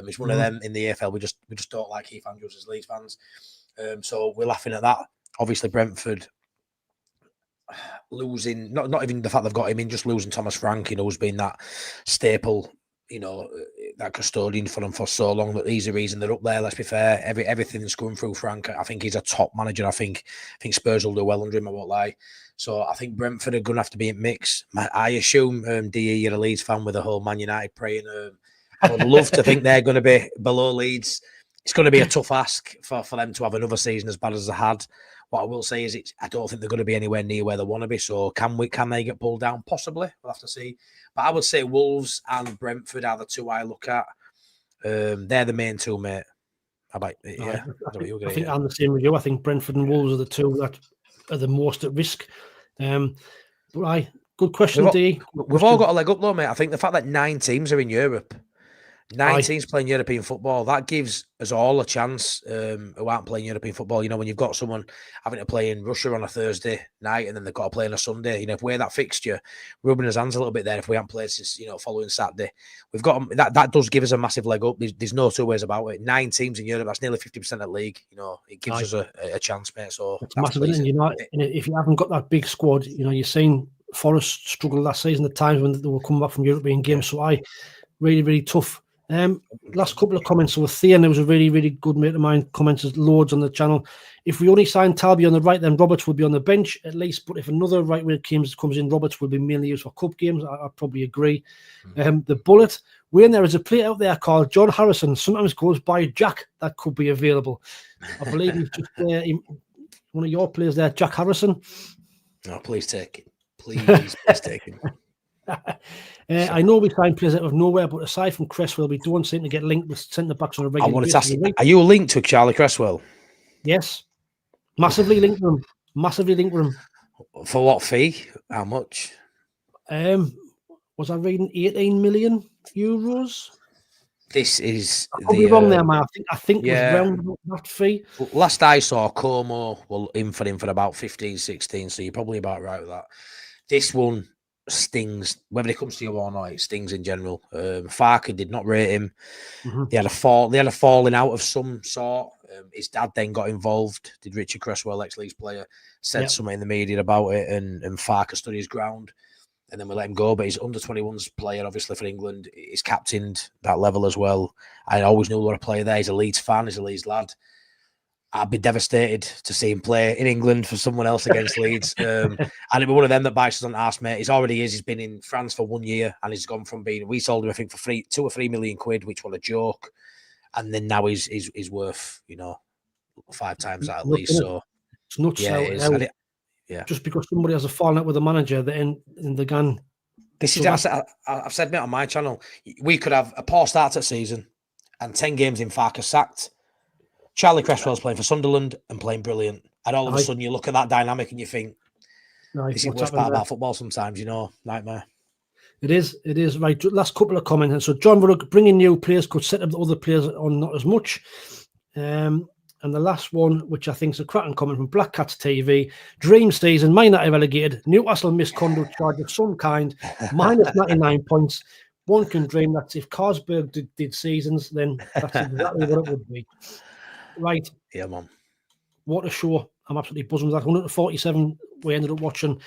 He's one of them in the AFL. We just don't like Keith Andrews as Leeds fans. So we're laughing at that. Obviously, Brentford losing, not even the fact they've got him in, just losing Thomas Frank, who's been that staple, that custodian for them for so long, that he's the reason they're up there. Let's be fair. Everything's going through Frank. I think he's a top manager. I think Spurs will do well under him, I won't lie. So I think Brentford are going to have to be in mix. I assume, DE, you're a Leeds fan with the whole Man United praying. I would love to think they're going to be below Leeds. It's going to be a tough ask for them to have another season as bad as they had. What I will say is I don't think they're going to be anywhere near where they want to be. So can they get pulled down? Possibly. We'll have to see. But I would say Wolves and Brentford are the 2 I look at. They're the main 2, mate. I think I'm the same with you. I think Brentford and Wolves are the 2 that are the most at risk. But good question, D. We've all got a leg up though, mate. I think the fact that 9 teams are in Europe 9 teams playing European football. That gives us all a chance who aren't playing European football. You know, when you've got someone having to play in Russia on a Thursday night and then they've got to play on a Sunday, you know, if we're that fixture, rubbing his hands a little bit there if we haven't played since, you know, following Saturday. We've got that does give us a massive leg up. There's no two ways about it. 9 teams in Europe, that's nearly 50% of the league. You know, it gives us a chance, mate. So it's massive, and you know, if you haven't got that big squad, you know, you're seeing Forest struggle last season at times when they were coming back from European games. So really, really tough. Last couple of comments. So Thean, there was a really, really good mate of mine, commented loads on the channel. If we only sign Talby on the right, then Roberts will be on the bench at least. But if another right winger comes in, Roberts will be mainly used for cup games. I probably agree. The Bullet, Wayne, there is a player out there called John Harrison. Sometimes goes by Jack. That could be available. I believe he's just one of your players there, Jack Harrison. No, please take it. Please take him. I know we sign players out of nowhere, but aside from Cresswell, we don't seem to get linked with centre backs on a regular basis. I wanted to ask, are you linked to Charlie Cresswell? Yes, massively linked with him. Massively linked with him. For what fee? How much? Was I reading 18 million euros? This is. I could be wrong there, man. I think it was around that fee. Last I saw, Como will in for about 15, 16. So you're probably about right with that. This one stings, whether it comes to you or not, it stings in general. Farker did not rate him. They had a falling out of some sort. His dad then got involved. Did Richard Cresswell, ex-Leeds player, said something in the media about it, and Farker stood his ground, and then we let him go. But he's under 21s player, obviously for England. He's captained that level as well. I always knew there was a player there. He's a Leeds fan. He's a Leeds lad. I'd be devastated to see him play in England for someone else against Leeds. And it'd be one of them that bites us on the arse, mate. He's been in France for 1 year, and he's gone from we sold him, I think, for 2 or 3 million quid, which was a joke. And then now he's worth, you know, 5 times that at least. So it's nuts. Yeah, just because somebody has a falling out with the manager, that in the gun. I've said it on my channel. We could have a poor start to the season and 10 games in Farker sacked. Charlie Cresswell's playing for Sunderland and playing brilliant. And all of a sudden you look at that dynamic and you think, this is the worst part about football sometimes, you know, nightmare. It is. Right, last couple of comments. So John Ruddock, bringing new players could set up the other players on not as much. And the last one, which I think is a cracking comment from Black Cats TV, dream season, might not have relegated, Newcastle misconduct charge of some kind, minus 99 points. One can dream that if Carlsberg did seasons, then that's exactly what it would be. Right. Yeah, man. What a show. I'm absolutely buzzing with that. 147 we ended up watching.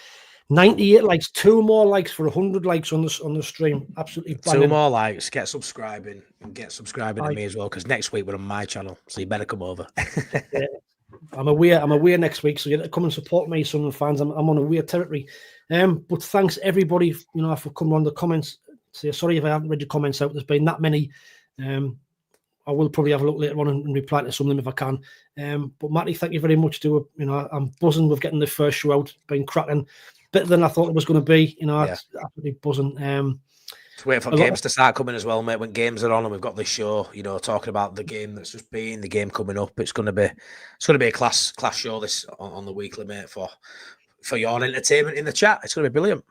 98 likes, 2 more likes for 100 likes on the stream. Absolutely banging. 2 more likes. Get subscribing to me as well, because next week we're on my channel, so you better come over. Yeah. I'm away next week, so you have to come and support me, some of the fans. I'm on away territory. But thanks everybody, you know, for coming on the comments. So sorry if I haven't read your comments out. There's been that many. I will probably have a look later on and reply to some of them if I can. But Matty, thank you very much. You know, I'm buzzing with getting the first show out. Been cracking, better than I thought it was going to be. You know, it's absolutely buzzing. Just wait for games to start coming as well, mate. When games are on and we've got this show, you know, talking about the game that's just been, the game coming up. It's going to be a class show this on the weekly, mate. For your entertainment in the chat, it's going to be brilliant.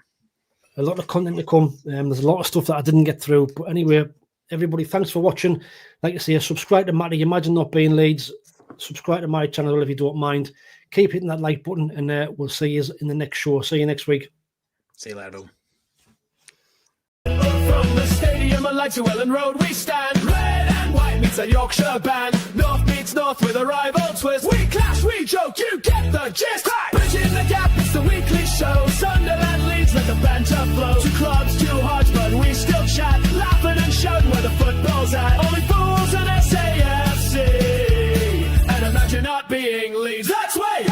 A lot of content to come. There's a lot of stuff that I didn't get through, but anyway. Everybody, thanks for watching. Like I say, subscribe to Matty, Imagine Not Being Leeds. Subscribe to my channel if you don't mind. Keep hitting that like button, and we'll see you in the next show. See you next week. See you later. From the stadium and lights to Ellen Road, we stand. Red and white meets a Yorkshire band. North meets north with a rival twist. We clash, we joke, you get the gist. Bridging the gap, it's the weekly show. Sunderland Leeds, let the banter flow. 2 clubs, 2 hearts, but we still chat. Laughing and shouting where the football's at. Only fools in SAFC. And imagine not being Leeds. That's way.